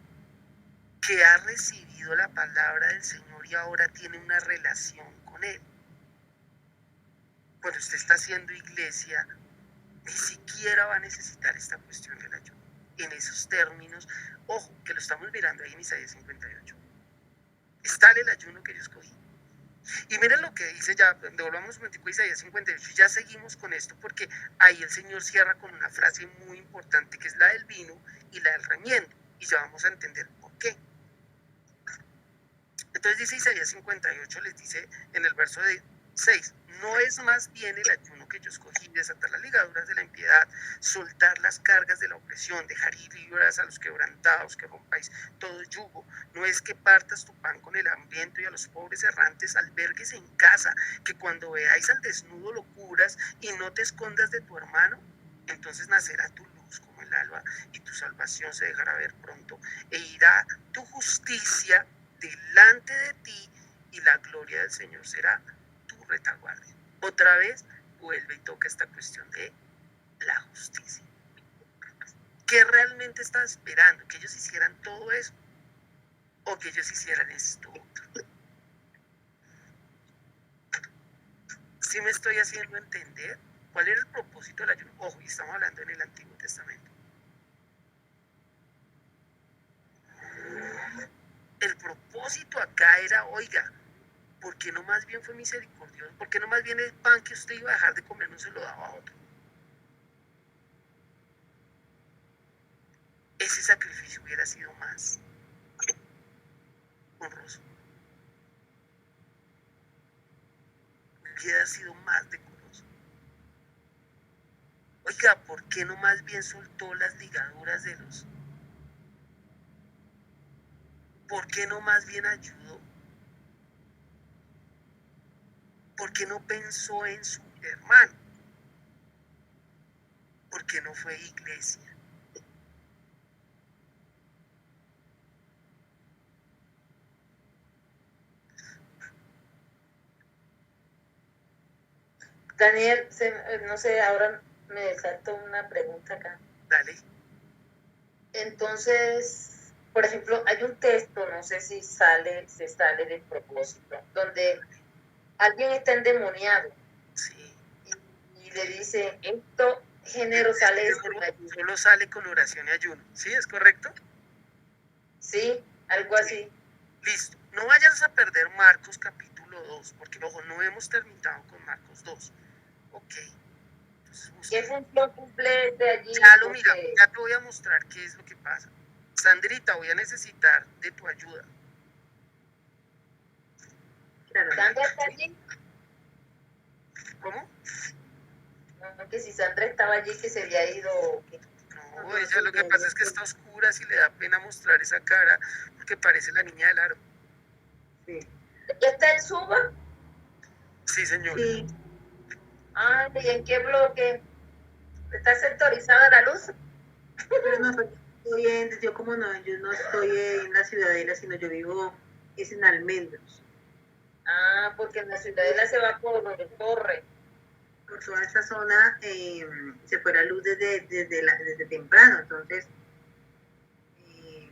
que ha recibido la palabra del Señor y ahora tiene una relación con Él. Cuando usted está haciendo iglesia, ni siquiera va a necesitar esta cuestión del ayuno. En esos términos, ojo, que lo estamos mirando ahí en Isaías 58. Es tal el ayuno que yo escogí. Y miren lo que dice, ya devolvamos un momentico a Isaías 58, ya seguimos con esto porque ahí el Señor cierra con una frase muy importante que es la del vino y la del remiendo. Y ya vamos a entender por qué. Entonces dice Isaías 58, les dice en el verso 6, no es más bien el ayuno que yo escogí, desatar las ligaduras de la impiedad, soltar las cargas de la opresión, dejar ir libres a los quebrantados, que rompáis todo yugo, no es que partas tu pan con el hambriento y a los pobres errantes albergues en casa, que cuando veáis al desnudo lo cubras y no te escondas de tu hermano, entonces nacerá tu luz como el alba y tu salvación se dejará ver pronto e irá tu justicia delante de ti y la gloria del Señor será tu retaguardia. Otra vez vuelve y toca esta cuestión de la justicia. ¿Qué realmente estaba esperando? ¿Que ellos hicieran todo eso? ¿O que ellos hicieran esto otro? ¿Sí me estoy haciendo entender? ¿Cuál era el propósito del ayuno? Ojo, y estamos hablando en el Antiguo Testamento. El propósito acá era, oiga, ¿por qué no más bien fue misericordioso? ¿Por qué no más bien el pan que usted iba a dejar de comer no se lo daba a otro? Ese sacrificio hubiera sido más honroso. Hubiera sido más decoroso. Oiga, ¿por qué no más bien soltó las ligaduras de los? ¿Por qué no más bien ayudó? ¿Por qué no pensó en su hermano? ¿Por qué no fue iglesia? Daniel, no sé, ahora me saltó una pregunta acá. Dale. Entonces, por ejemplo, hay un texto, no sé si se sale del propósito, donde alguien está endemoniado. Sí. Y le dice, esto género sale de solo sale con oración y ayuno. ¿Sí? ¿Es correcto? Sí, algo así. Listo. No vayas a perder Marcos capítulo 2, porque ojo, no hemos terminado con Marcos 2. Ok. Entonces, ¿Qué función cumple de allí? Ya lo miramos, ya te voy a mostrar qué es lo que pasa. Sandrita, voy a necesitar de tu ayuda. Claro, ¿Sandra está allí? ¿Cómo? No, que si Sandra estaba allí, que se había ido. No, ella lo que pasa es que está oscura, si le da pena mostrar esa cara, porque parece la niña del árbol. sí. ¿Ya está en Suba? Sí, señor. Sí, Ah, ¿y en qué bloque? ¿Está sectorizada la luz? pero no, pues, yo como no, yo no estoy en la Ciudadela, sino yo vivo es en Almendros. Ah, porque en la Ciudadela se va por Torre. Por toda esta zona se fue la luz desde temprano, entonces eh,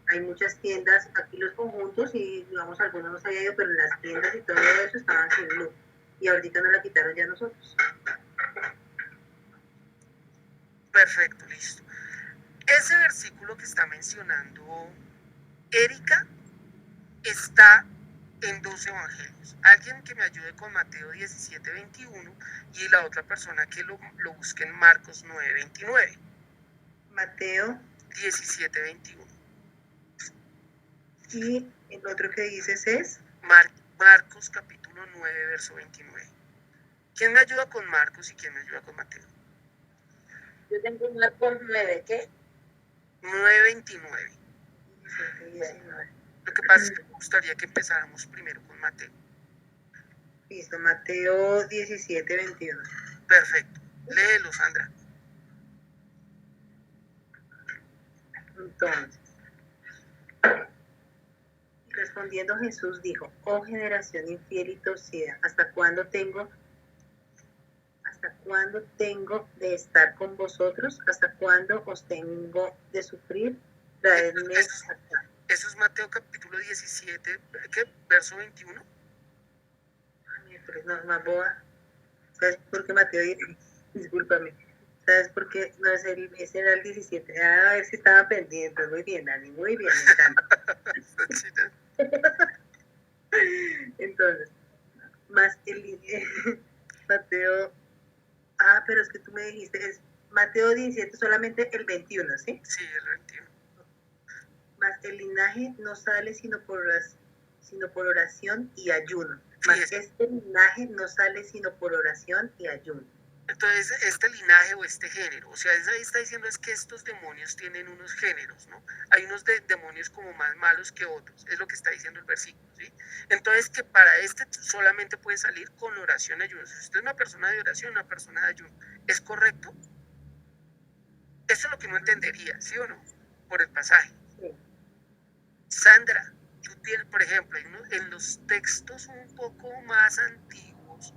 hay muchas tiendas, aquí los conjuntos y digamos algunos no se había ido, pero en las tiendas y todo eso estaban sin luz y ahorita nos la quitaron ya nosotros. Perfecto, listo. Ese versículo que está mencionando Erika está en dos evangelios. Alguien que me ayude con Mateo 17, 21 y la otra persona que lo busque en Marcos 9, 29. Mateo 17, 21. y el otro que dices es Marcos capítulo 9, verso 29. ¿Quién me ayuda con Marcos y quién me ayuda con Mateo? Yo tengo un Marcos 9, ¿qué? 9, 29. 19. Lo que pasa es que me gustaría que empezáramos primero con Mateo. Listo, Mateo 17, 21. Perfecto. Léelo, Sandra. Entonces, respondiendo Jesús dijo, oh generación infiel y torcida, ¿hasta cuándo tengo de estar con vosotros? ¿Hasta cuándo os tengo de sufrir? Traedme acá. Eso es Mateo capítulo 17, ¿qué? Verso 21. No, más boba. ¿Sabes por qué Mateo dice? Discúlpame. ¿Sabes por qué? No, ese era el 17. Ah, a ver si estaba pendiente. Muy bien, Dani, muy bien, me encanta. Entonces, más el Mateo. Ah, pero es que tú me dijiste, es Mateo 17, solamente el 21, ¿sí? Sí, el 21. Más el linaje no sale sino por oración y ayuno. Más este linaje no sale sino por oración y ayuno. Entonces, este linaje o este género, o sea, ahí está diciendo es que estos demonios tienen unos géneros, ¿no? Hay unos demonios como más malos que otros, es lo que está diciendo el versículo, ¿sí? Entonces, que para este solamente puede salir con oración y ayuno. Si usted es una persona de oración, una persona de ayuno, ¿es correcto? Eso es lo que no entendería, ¿sí o no? Por el pasaje. Sí. Sandra, tú tienes, por ejemplo, en los textos un poco más antiguos,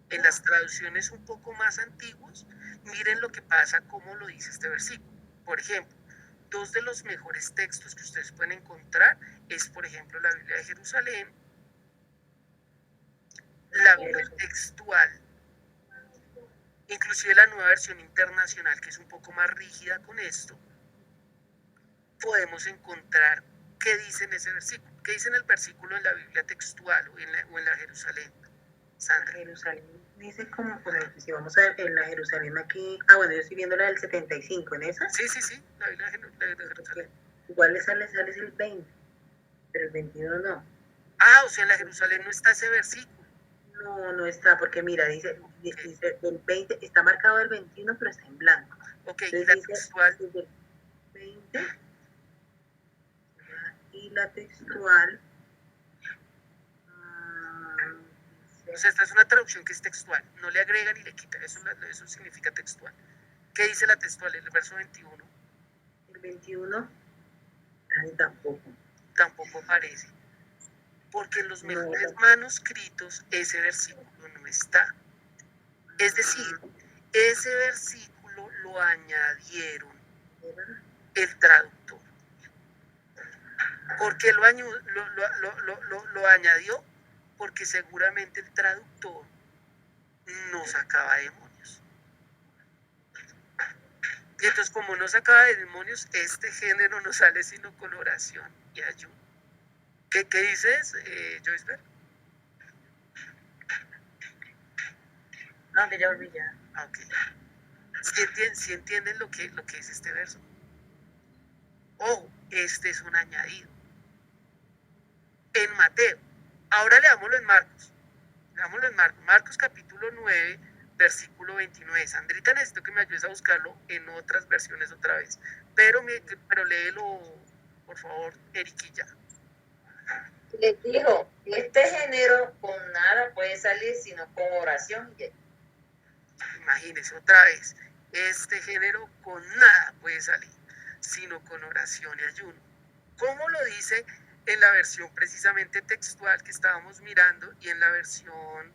en las traducciones un poco más antiguos, miren lo que pasa, cómo lo dice este versículo. Por ejemplo, dos de los mejores textos que ustedes pueden encontrar es, por ejemplo, la Biblia de Jerusalén, la Biblia textual, inclusive la nueva versión internacional, que es un poco más rígida con esto. Podemos encontrar qué dice en ese versículo, qué dice en el versículo en la Biblia textual o en la Jerusalén. Sandra. Jerusalén dice como, por ejemplo, si vamos en la Jerusalén aquí, bueno, yo estoy viendo la del 75, ¿en esa? Sí, la Biblia de Jerusalén. Igual le sale el 20, pero el 22 no. Ah, o sea, en la Jerusalén no está ese versículo. No, no está, porque mira, dice el 20, está marcado el 21, pero está en blanco. Ok, entonces, y la textual. Dice 20, y la textual. O sea, esta es una traducción que es textual, no le agrega ni le quita, eso significa textual. ¿Qué dice la textual? El verso 21. El 21, tampoco. Tampoco aparece. Porque en los mejores manuscritos ese versículo no está. Es decir, ese versículo lo añadieron el traductor. ¿Por qué lo añadió? Porque seguramente el traductor no sacaba demonios. Y entonces, como no sacaba de demonios, este género no sale sino con oración y ayuno. ¿Qué dices, Joyce? No, que ya volví ya. Ah, ok. ¿Sí entienden lo que es este verso? Ojo, este es un añadido. En Mateo, Ahora leámoslo en Marcos. Leámoslo en Marcos. Marcos capítulo 9, versículo 29. Sandrita, necesito que me ayudes a buscarlo en otras versiones otra vez. Pero léelo, por favor, Eriquilla. Les dijo, este género con nada puede salir sino con oración y ayuno. Imagínense otra vez, este género con nada puede salir, sino con oración y ayuno. ¿Cómo lo dice en la versión precisamente textual que estábamos mirando y en la versión,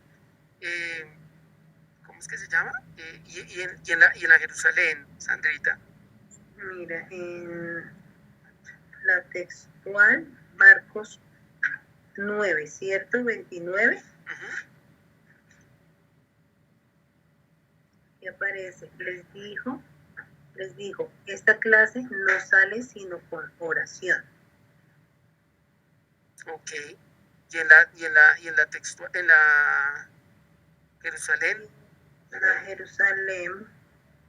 ¿cómo es que se llama? Y en la Jerusalén, Sandrita? Mira, en la textual, Marcos 9, ¿cierto? 29. Uh-huh. Y aparece, les dijo, esta clase no sale sino con oración. Ok. Y en la textual, en la Jerusalén. La Jerusalén.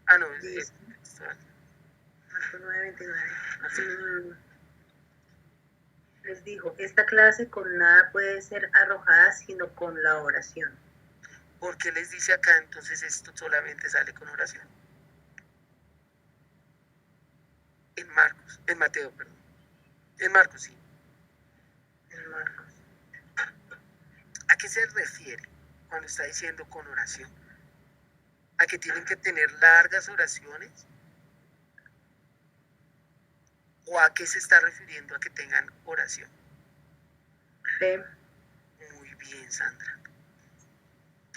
Ah, no, dice, es textual. Marcos 9, 29. Les dijo, esta clase con nada puede ser arrojada sino con la oración. ¿Por qué les dice acá entonces esto solamente sale con oración? En Mateo, perdón. En Marcos, sí. En Marcos. ¿A qué se refiere cuando está diciendo con oración? ¿A que tienen que tener largas oraciones? ¿O a qué se está refiriendo a que tengan oración? Fe. Muy bien, Sandra.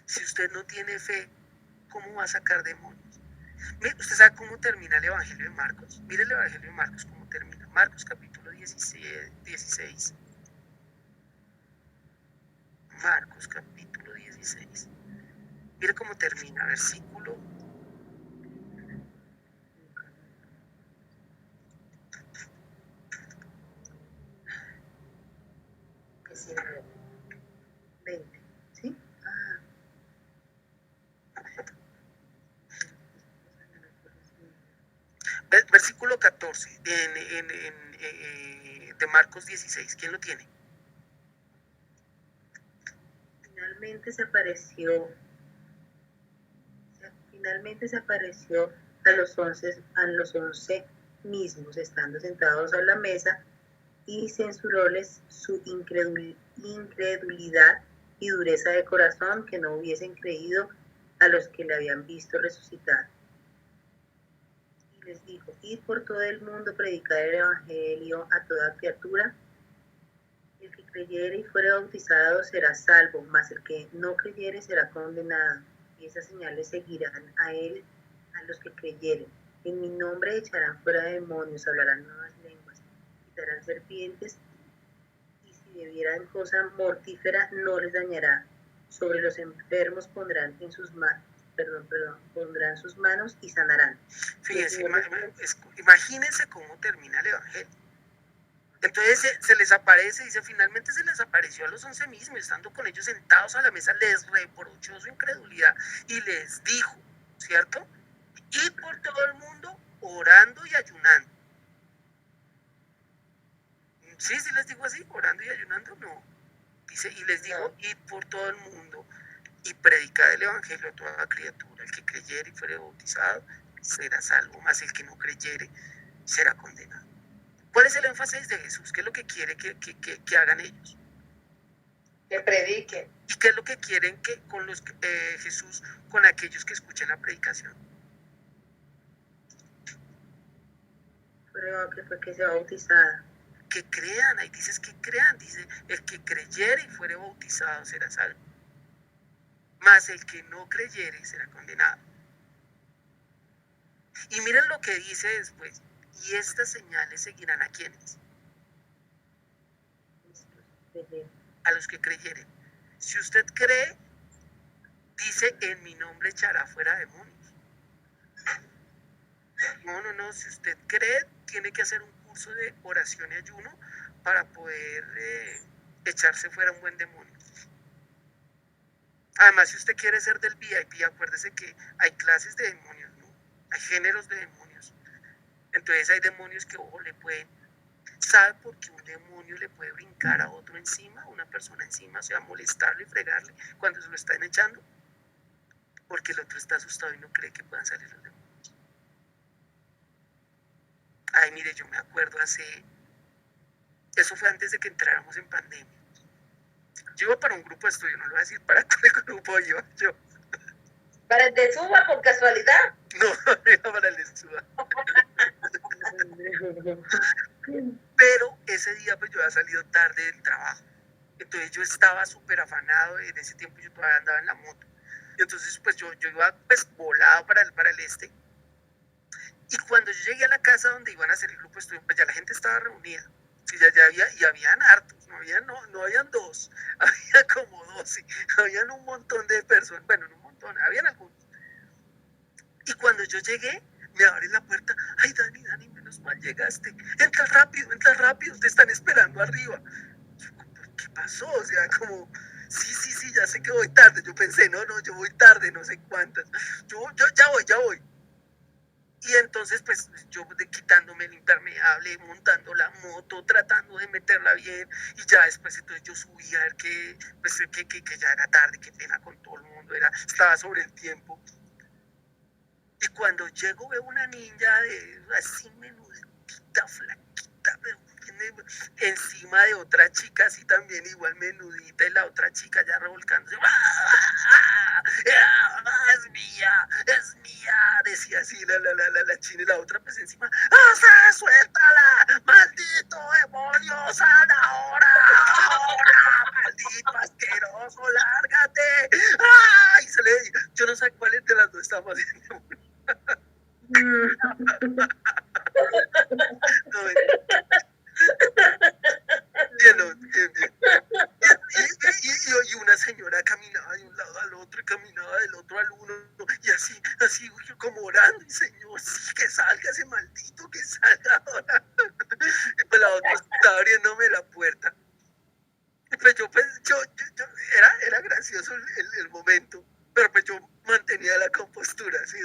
Si usted no tiene fe, ¿cómo va a sacar demonios? ¿Usted sabe cómo termina el Evangelio de Marcos? Mire el Evangelio de Marcos cómo termina. Marcos capítulo 16. Marcos capítulo 16. Mire cómo termina, versículo 20, ¿sí? versículo 14 de Marcos 16. ¿Quién lo tiene? Finalmente se apareció a los 11 mismos, estando sentados a la mesa, y censuróles su incredulidad y dureza de corazón, que no hubiesen creído a los que le habían visto resucitar. Y les dijo, id por todo el mundo, predicar el evangelio a toda criatura. El que creyere y fuere bautizado será salvo, mas el que no creyere será condenado. Y esas señales seguirán a él, a los que creyeren. En mi nombre echarán fuera demonios, hablarán nuevas lenguas, quitarán serpientes, y si bebieran cosa mortífera no les dañará. Sobre los enfermos pondrán sus manos y sanarán. Fíjense, imagínense cómo termina el Evangelio. Entonces se les aparece, dice, finalmente se les apareció a los 11 mismos, estando con ellos sentados a la mesa, les reprochó su incredulidad y les dijo, ¿cierto? Y por todo el mundo orando y ayunando. Sí, les digo así, orando y ayunando, no. Dice, y les dijo, y por todo el mundo, y predicad el evangelio a toda criatura. El que creyere y fuere bautizado será salvo, mas el que no creyere será condenado. ¿Cuál es el énfasis de Jesús? ¿Qué es lo que quiere que hagan ellos? Que prediquen. ¿Y qué es lo que quieren que con Jesús, con aquellos que escuchen la predicación? Que sea bautizada. Que crean, ahí dices que crean, dice, el que creyere y fuere bautizado será salvo, mas el que no creyere será condenado. Y miren lo que dice después, y estas señales seguirán a quienes, a los que creyeren. Si usted cree, dice, en mi nombre echará fuera demonios. No, si usted cree, tiene que hacer un curso de oración y ayuno para poder echarse fuera un buen demonio. Además, si usted quiere ser del VIP, acuérdese que hay clases de demonios, ¿no? Hay géneros de demonios. Entonces hay demonios que, ojo, le pueden sabe por qué un demonio le puede brincar a otro encima, a una persona encima, o sea, molestarle y fregarle cuando se lo están echando? Porque el otro está asustado y no cree que puedan salir los demonios. Ay, mire, yo me acuerdo eso fue antes de que entráramos en pandemia. Yo iba para un grupo de estudio, no lo voy a decir para cuál grupo iba yo. ¿Para el de Suba por casualidad? No, iba para el de Suba. Pero ese día pues yo había salido tarde del trabajo. Entonces yo estaba súper afanado, y en ese tiempo yo todavía andaba en la moto. Y entonces pues yo iba pues volado para el este. Y cuando yo llegué a la casa donde iban a hacer el grupo de estudio, pues ya la gente estaba reunida. Sí, ya había, y habían hartos, no habían dos, había como 12, habían un montón de personas, bueno, no un montón, habían algunos. Y cuando yo llegué, me abren la puerta, ay Dani, menos mal llegaste, entra rápido, te están esperando arriba. Yo, ¿qué pasó? O sea, como, sí, ya sé que voy tarde. Yo pensé, no, yo voy tarde, no sé cuántas. Yo ya voy. Y entonces, pues, yo quitándome el impermeable, montando la moto, tratando de meterla bien, y ya después, entonces yo subí a ver que ya era tarde, qué pena con todo el mundo, estaba sobre el tiempo. Y cuando llego veo una niña así menudita, flaquita, pero encima de otra chica así también igual menudita, y la otra chica ya revolcándose. Es mía, decía así la china, y la otra pues encima, suéltala, maldito demonio, sal ahora, maldito asqueroso, lárgate. Y se le, yo no sé cuál de las dos estaba haciendo. Y una señora caminaba de un lado al otro y caminaba del otro al uno, y así como orando, y Señor, sí, que salga ese maldito, que salga ahora. Y pues la otra estaba abriéndome la puerta. Y pues yo era gracioso el momento, pero pues yo mantenía la compostura, ¿sí?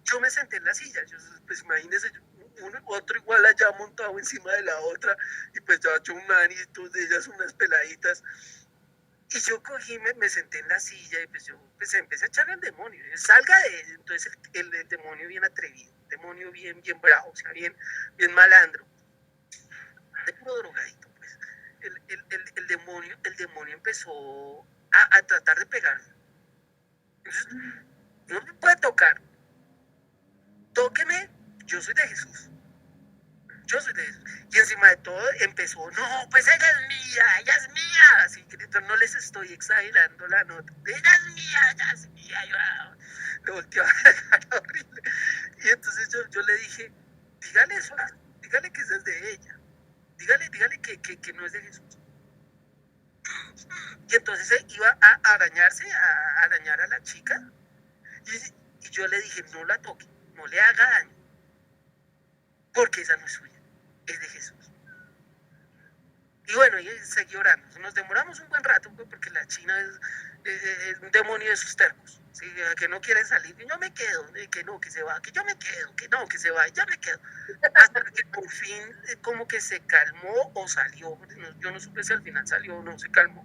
Yo me senté en la silla, pues imagínense, otro igual allá montado encima de la otra, y pues yo un man y todas ellas unas peladitas. Y yo cogí, me senté en la silla, y pues yo empecé a echarle al demonio, salga de él. Entonces el demonio bien atrevido, el demonio bien bravo, o sea, bien malandro, de puro drogadito, pues. El demonio empezó a tratar de pegarme. Entonces, no me puede tocar. Tóqueme, yo soy de Jesús. Y encima de todo empezó, no, pues ella es mía. Así que no les estoy exagerando la nota. Ella es mía. Yo le volteó a dejar horrible. Y entonces yo le dije, dígale eso, dígale que eso es de ella. Dígale que no es de Jesús. Y entonces iba a arañar a la chica. Y yo le dije, no la toque, no le haga daño. Porque esa no es suya, es de Jesús. Y bueno, y seguí orando. Nos demoramos un buen rato, porque la china es un demonio de sus tercos, ¿sí? Que no quiere salir, y yo me quedo, que no, que se va, que yo me quedo, que no, que se va, y ya me quedo. Hasta que por fin como que se calmó o salió. Yo no supe si al final salió o no se calmó.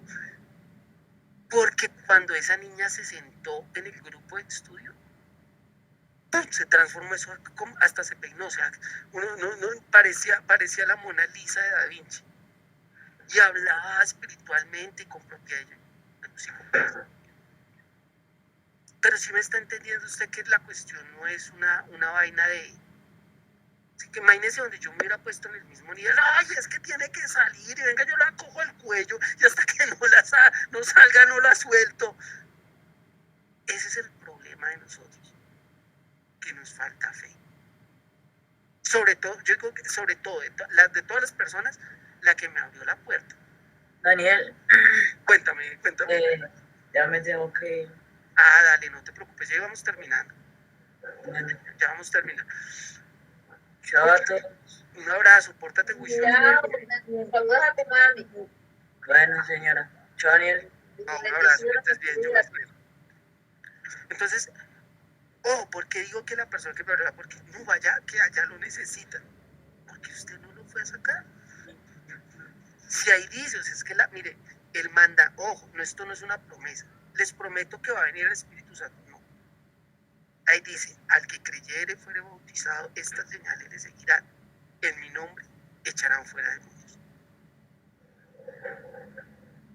Porque cuando esa niña se sentó en el grupo de estudio, se transformó eso, hasta se peinó, o sea, no parecía la Mona Lisa de Da Vinci. Y hablaba espiritualmente y con propiedad. Pero sí me está entendiendo usted que la cuestión no es una vaina de... Así que imagínese donde yo me hubiera puesto en el mismo nivel. Ay, es que tiene que salir, y venga, yo la cojo el cuello, y hasta que no salga, no la suelto. Ese es el problema de nosotros, que nos falta fe. Sobre todo, yo digo que sobre todo, de todas las personas, la que me abrió la puerta. Daniel, Cuéntame. Ya me tengo que ir. Dale, no te preocupes, ya vamos terminando. Ya vamos terminando. Chao a todos. Un abrazo, pórtate juicioso. Saludos a tu mami. Bueno, señora. Chao, Daniel. No, un abrazo, que estés bien, yo me espero. Entonces, ¿por qué digo que la persona que me habla? Porque no vaya, que allá lo necesita. Porque usted no lo fue a sacar. Si ahí dice, o sea, es que mire, él manda, ojo, no, esto no es una promesa, les prometo que va a venir el Espíritu Santo, no. Ahí dice, al que creyere y fuere bautizado, estas señales le seguirán, en mi nombre echarán fuera demonios.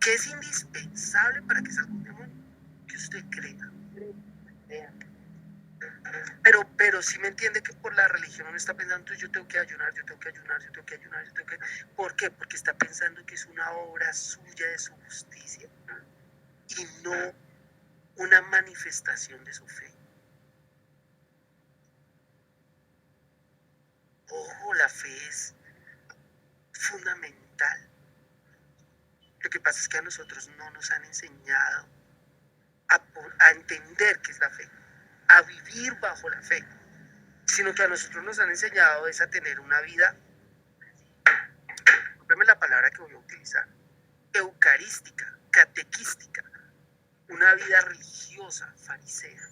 ¿Qué es indispensable para que salga un demonio? Que usted crea. Pero sí me entiende que por la religión uno está pensando, entonces yo tengo que ayunar, yo tengo que ayunar, yo tengo que ayunar, yo tengo que... ¿Por qué? Porque está pensando que es una obra suya de su justicia y no una manifestación de su fe. Ojo, la fe es fundamental. Lo que pasa es que a nosotros no nos han enseñado a entender qué es la fe, a vivir bajo la fe, sino que a nosotros nos han enseñado es a tener una vida, discúlpeme la palabra que voy a utilizar, eucarística, catequística, una vida religiosa, farisea.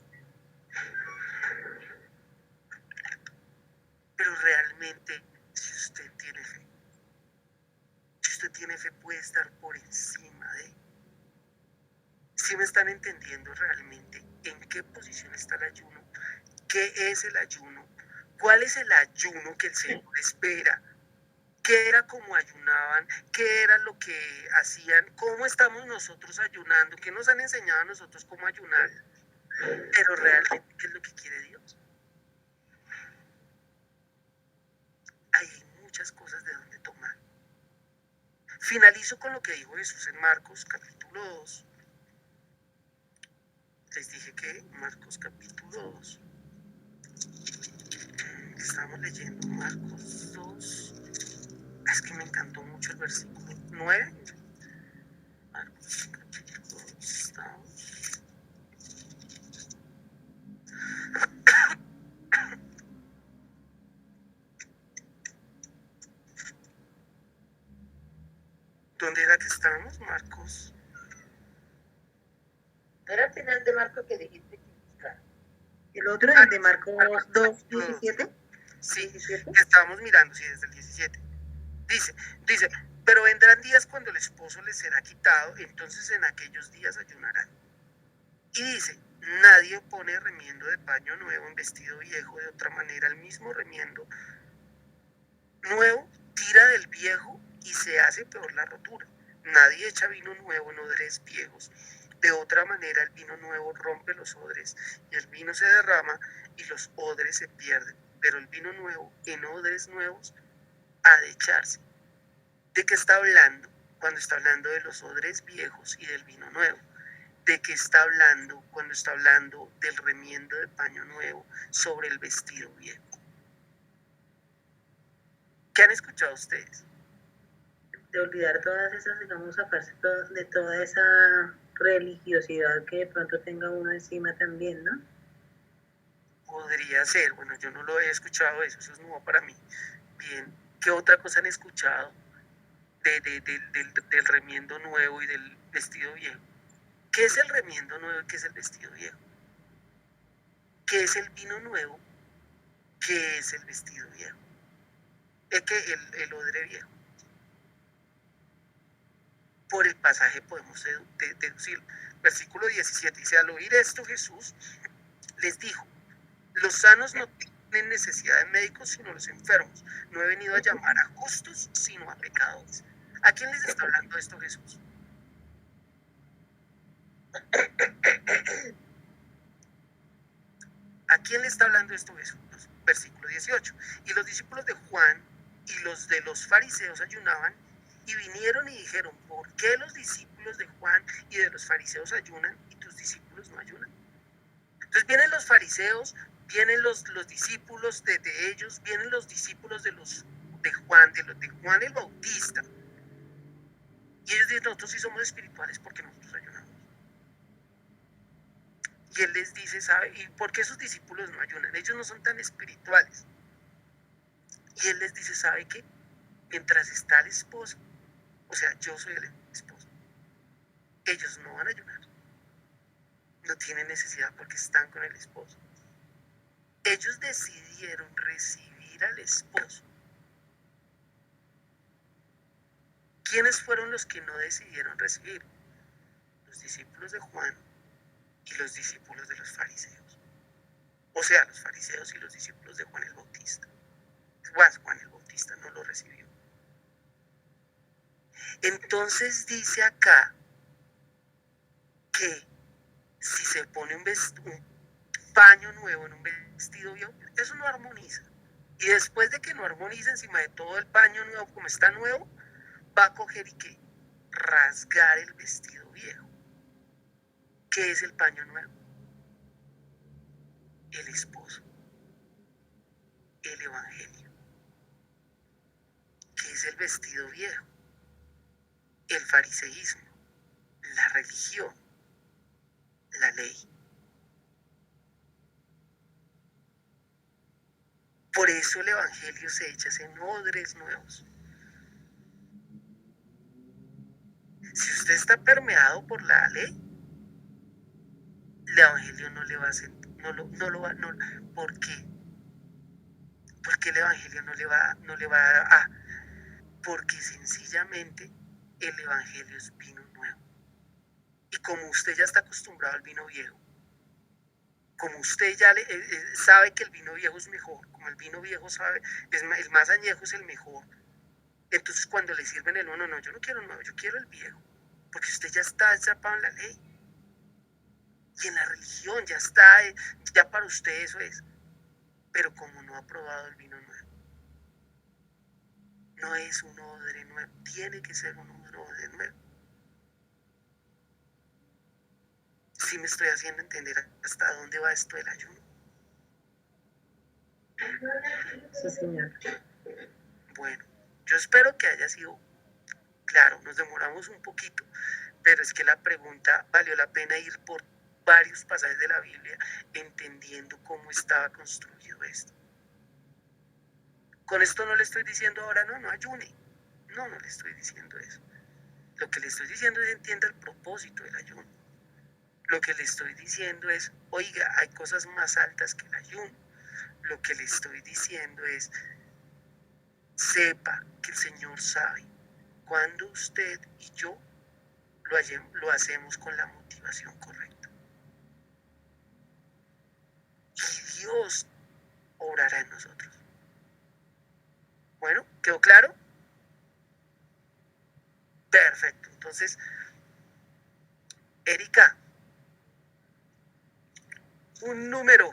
Pero realmente, si usted tiene fe, puede estar por encima de. ¿Sí me están entendiendo realmente en qué posición está el ayuno? ¿Qué es el ayuno? ¿Cuál es el ayuno que el Señor espera? ¿Qué era como ayunaban? ¿Qué era lo que hacían? ¿Cómo estamos nosotros ayunando? ¿Qué nos han enseñado a nosotros cómo ayunar? Pero realmente, ¿qué es lo que quiere Dios? Hay muchas cosas de donde tomar. Finalizo con lo que dijo Jesús en Marcos capítulo 2. Les dije que Marcos capítulo 2. Estamos leyendo Marcos 2. Es que me encantó mucho el versículo 9. Marcos capítulo 2. Estamos. ¿Dónde era que estábamos, Marcos? ¿Era el final de Marcos que dijiste que buscar? El otro es el de Marcos 2, 17. Sí, 17. estábamos mirando, sí, desde el 17. Dice, pero vendrán días cuando el esposo les será quitado, entonces en aquellos días ayunarán. Y dice, nadie pone remiendo de paño nuevo en vestido viejo, de otra manera el mismo remiendo nuevo tira del viejo y se hace peor la rotura. Nadie echa vino nuevo en odres viejos. De otra manera el vino nuevo rompe los odres y el vino se derrama y los odres se pierden. Pero el vino nuevo en odres nuevos ha de echarse. ¿De qué está hablando cuando está hablando de los odres viejos y del vino nuevo? ¿De qué está hablando cuando está hablando del remiendo de paño nuevo sobre el vestido viejo? ¿Qué han escuchado ustedes? De olvidar todas esas, digamos, aparte de toda esa religiosidad que de pronto tenga uno encima también, ¿no? Podría ser, bueno, yo no lo he escuchado eso es nuevo para mí. Bien, ¿qué otra cosa han escuchado del remiendo nuevo y del vestido viejo? ¿Qué es el remiendo nuevo y qué es el vestido viejo? ¿Qué es el vino nuevo? ¿Qué es el vestido viejo? Es que el odre viejo. Por el pasaje podemos deducir. Versículo 17 dice, al oír esto Jesús les dijo, los sanos no tienen necesidad de médicos sino los enfermos. No he venido a llamar a justos sino a pecadores. ¿A quién les está hablando esto Jesús? ¿A quién le está hablando esto Jesús? Versículo 18. Y los discípulos de Juan y los de los fariseos ayunaban y vinieron y dijeron, ¿por qué los discípulos de Juan y de los fariseos ayunan y tus discípulos no ayunan? Entonces vienen los fariseos, vienen los discípulos de ellos, vienen los discípulos de Juan el Bautista. Y ellos dicen, nosotros sí somos espirituales porque nosotros ayunamos. Y él les dice, ¿sabe? ¿Y por qué sus discípulos no ayunan? Ellos no son tan espirituales. Y él les dice, ¿sabe qué? Mientras está el esposo, o sea, yo soy el esposo, ellos no van a ayunar. No tienen necesidad porque están con el esposo. Ellos decidieron recibir al esposo ¿Quiénes fueron los que no decidieron recibir? Los discípulos de Juan y los discípulos de los fariseos. O sea, los fariseos y los discípulos de Juan el Bautista. Juan el Bautista no lo recibió. Entonces dice acá que si se pone un paño nuevo en un vestido viejo, eso no armoniza. Y después de que no armoniza, encima de todo el paño nuevo, como está nuevo, va a coger y ¿qué? Rasgar el vestido viejo. ¿Qué es el paño nuevo? El esposo. El evangelio. ¿Qué es el vestido viejo? El fariseísmo, la religión, la ley. Por eso el evangelio se echa en odres nuevos. Si usted está permeado por la ley, el evangelio no le va a hacer, ¿por qué? Porque el evangelio no le va a, porque sencillamente el evangelio es vino nuevo. Y como usted ya está acostumbrado al vino viejo, como usted ya sabe que el vino viejo es mejor, como el vino viejo sabe, el más añejo es el mejor, entonces cuando le sirven el nuevo, no, yo no quiero el nuevo, yo quiero el viejo, porque usted ya está atrapado en la ley. Y en la religión ya está, ya para usted eso es. Pero como no ha probado el vino nuevo, no es un odre nuevo, tiene que ser un odre nuevo. ¿Sí me estoy haciendo entender hasta dónde va esto del ayuno? Sí, señor. Bueno, yo espero que haya sido claro, nos demoramos un poquito, pero es que la pregunta valió la pena ir por varios pasajes de la Biblia entendiendo cómo estaba construido esto. Con esto no le estoy diciendo ahora, no ayune. No le estoy diciendo eso. Lo que le estoy diciendo es entienda el propósito del ayuno. Lo que le estoy diciendo es, oiga, hay cosas más altas que el ayuno. Lo que le estoy diciendo es, sepa que el Señor sabe cuando usted y yo lo hacemos con la motivación correcta. Y Dios obrará en nosotros. Bueno, ¿quedó claro? Perfecto. Entonces, Erika, un número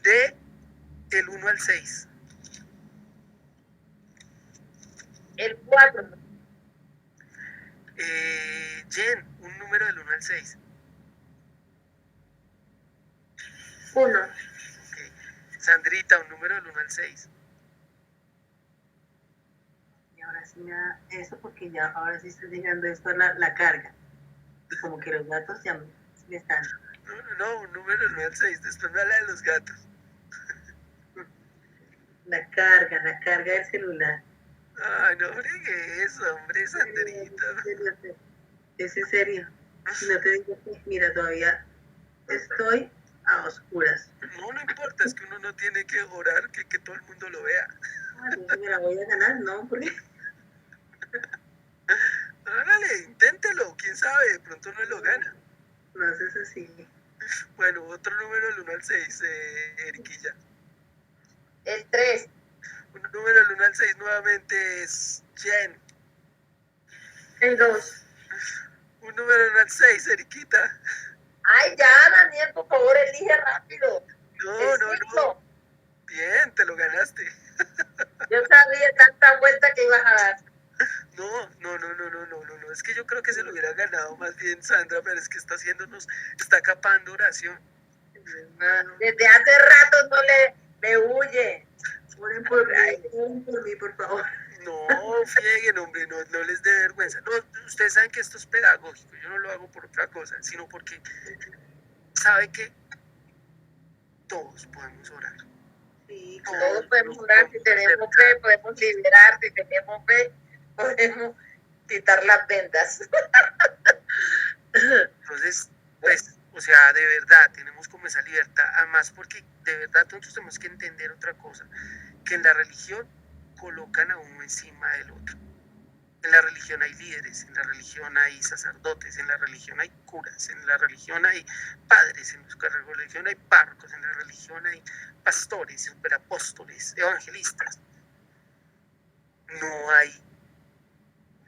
de el 1 al 6. El 4. Jen, un número del 1 al 6. 1. Okay. Sandrita, un número del 1 al 6. Y ahora sí me da eso porque ya ahora sí estoy llegando esto a la carga. Y como que los gatos ya me están. No, un número del 1 al 6. Después me habla de los gatos. La carga del celular. Ay, no fregué eso, hombre, Sandrita. Es en serio. Si no te digo que, mira, todavía estoy a oscuras. No importa, es que uno no tiene que orar que todo el mundo lo vea. Yo me la voy a ganar, ¿no? Porque Hágale, inténtelo, quién sabe, de pronto no lo gana. no haces así. Bueno, otro número del 1 al 6, Eriquilla. El 3. Un número del 1 al 6 nuevamente es Jen. El 2. Un número del 1 al 6, Eriquita. Ay, ya, Daniel, por favor, elige rápido. No. Bien, te lo ganaste. Yo sabía tanta vuelta que ibas a dar. No. Es que yo creo que se lo hubiera ganado más bien Sandra, pero es que está capando oración. Desde hace rato no le huye. Oren por mí, por favor. No, frieguen, hombre, no les dé vergüenza. No, ustedes saben que esto es pedagógico, yo no lo hago por otra cosa, sino porque sabe que todos podemos orar. Sí, Todos podemos orar, si tenemos fe, podemos liberar, si tenemos fe, podemos quitar las vendas. Entonces, pues, o sea, de verdad, tenemos como esa libertad, además porque de verdad nosotros tenemos que entender otra cosa, que en la religión colocan a uno encima del otro. En la religión hay líderes, en la religión hay sacerdotes, en la religión hay curas, en la religión hay padres, en la religión hay párrocos, en la religión hay pastores, superapóstoles, evangelistas. No hay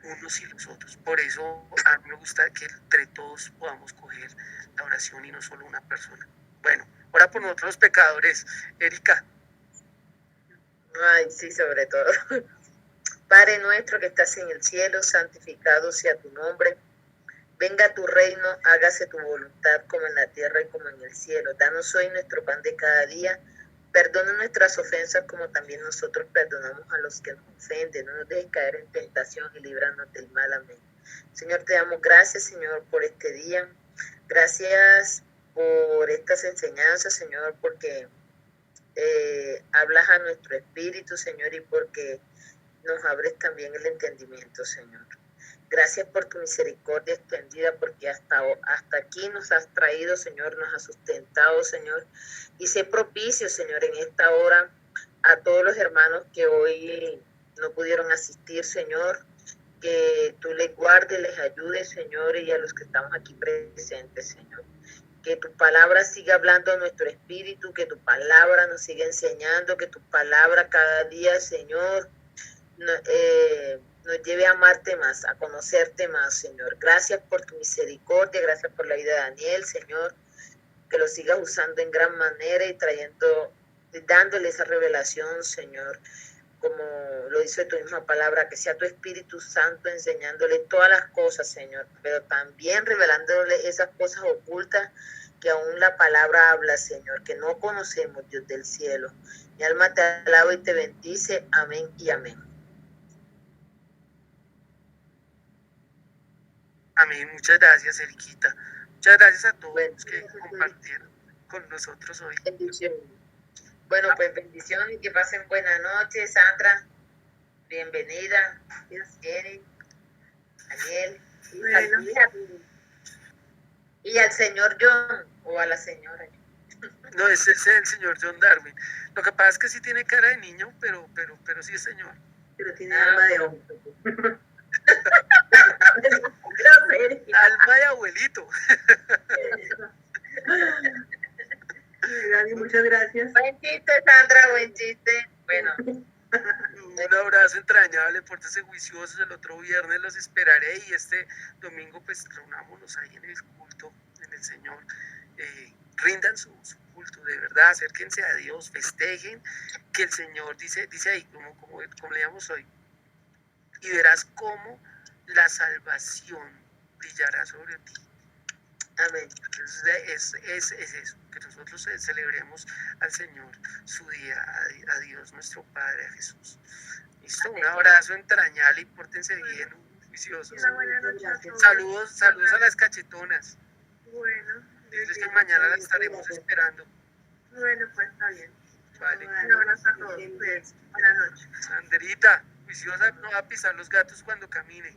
unos y los otros. Por eso a mí me gusta que entre todos podamos coger la oración y no solo una persona. Bueno, ora por nosotros los pecadores, Erika. Ay, sí, sobre todo. Padre nuestro que estás en el cielo, santificado sea tu nombre. Venga tu reino, hágase tu voluntad como en la tierra y como en el cielo. Danos hoy nuestro pan de cada día. Perdona nuestras ofensas como también nosotros perdonamos a los que nos ofenden. No nos dejes caer en tentación y líbranos del mal. Amén. Señor, te damos gracias, Señor, por este día. Gracias por estas enseñanzas, Señor, porque hablas a nuestro espíritu, Señor, y porque nos abres también el entendimiento, Señor. Gracias por tu misericordia extendida, porque hasta aquí nos has traído, Señor, nos has sustentado, Señor. Y sé propicio, Señor, en esta hora a todos los hermanos que hoy no pudieron asistir, Señor. Que tú les guardes, les ayudes, Señor, y a los que estamos aquí presentes, Señor. Que tu palabra siga hablando a nuestro espíritu, que tu palabra nos siga enseñando, que tu palabra cada día, Señor, nos lleve a amarte más, a conocerte más, Señor. Gracias por tu misericordia, gracias por la vida de Daniel, Señor, que lo sigas usando en gran manera y dándole esa revelación, Señor, como lo dice tu misma palabra, que sea tu Espíritu Santo enseñándole todas las cosas, Señor, pero también revelándole esas cosas ocultas que aún la palabra habla, Señor, que no conocemos, Dios del cielo. Mi alma te alaba y te bendice. Amén y amén. Amén. Muchas gracias, Eriquita. Muchas gracias a todos los que compartieron con nosotros hoy. Bendiciones. Bueno, pues bendiciones y que pasen buena noche, Sandra. Bienvenida. Jenny, Daniel. Bueno. Y al señor John, o a la señora. No, ese es el señor John Darwin. Lo que pasa es que sí tiene cara de niño, pero sí es señor. Pero tiene alma de hombre. Alma de abuelito. Gaby, muchas gracias. Buen chiste, Sandra, buen chiste. Bueno. Un abrazo entrañable, pórtense juiciosos. El otro viernes los esperaré y este domingo pues reunámonos ahí en el culto, en el Señor. Rindan su culto, de verdad, acérquense a Dios, festejen que el Señor dice ahí, como leíamos hoy, y verás cómo la salvación brillará sobre ti. Amén. Entonces es eso, que nosotros celebremos al Señor su día, a Dios nuestro Padre, a Jesús. Listo, un abrazo entrañable y pórtense bien, juiciosos. Una buena noche a todos. Saludos a las cachetonas. Bueno. Diles que mañana las estaremos esperando. Bueno, pues está bien. Vale. Un abrazo a todos. Pues, buenas noches. Sandrita, juiciosa, no va a pisar los gatos cuando camine.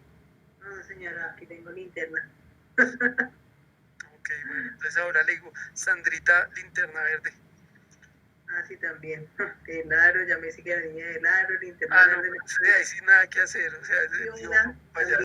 No, señora, aquí tengo linterna. Ok, bueno, entonces ahora le digo, Sandrita, linterna verde. Ah, sí, también. El aro, ya me dice que la niña del aro, linterna Ah, no, verde. pues, ahí sí nada que hacer, o sea, Y una, vaya.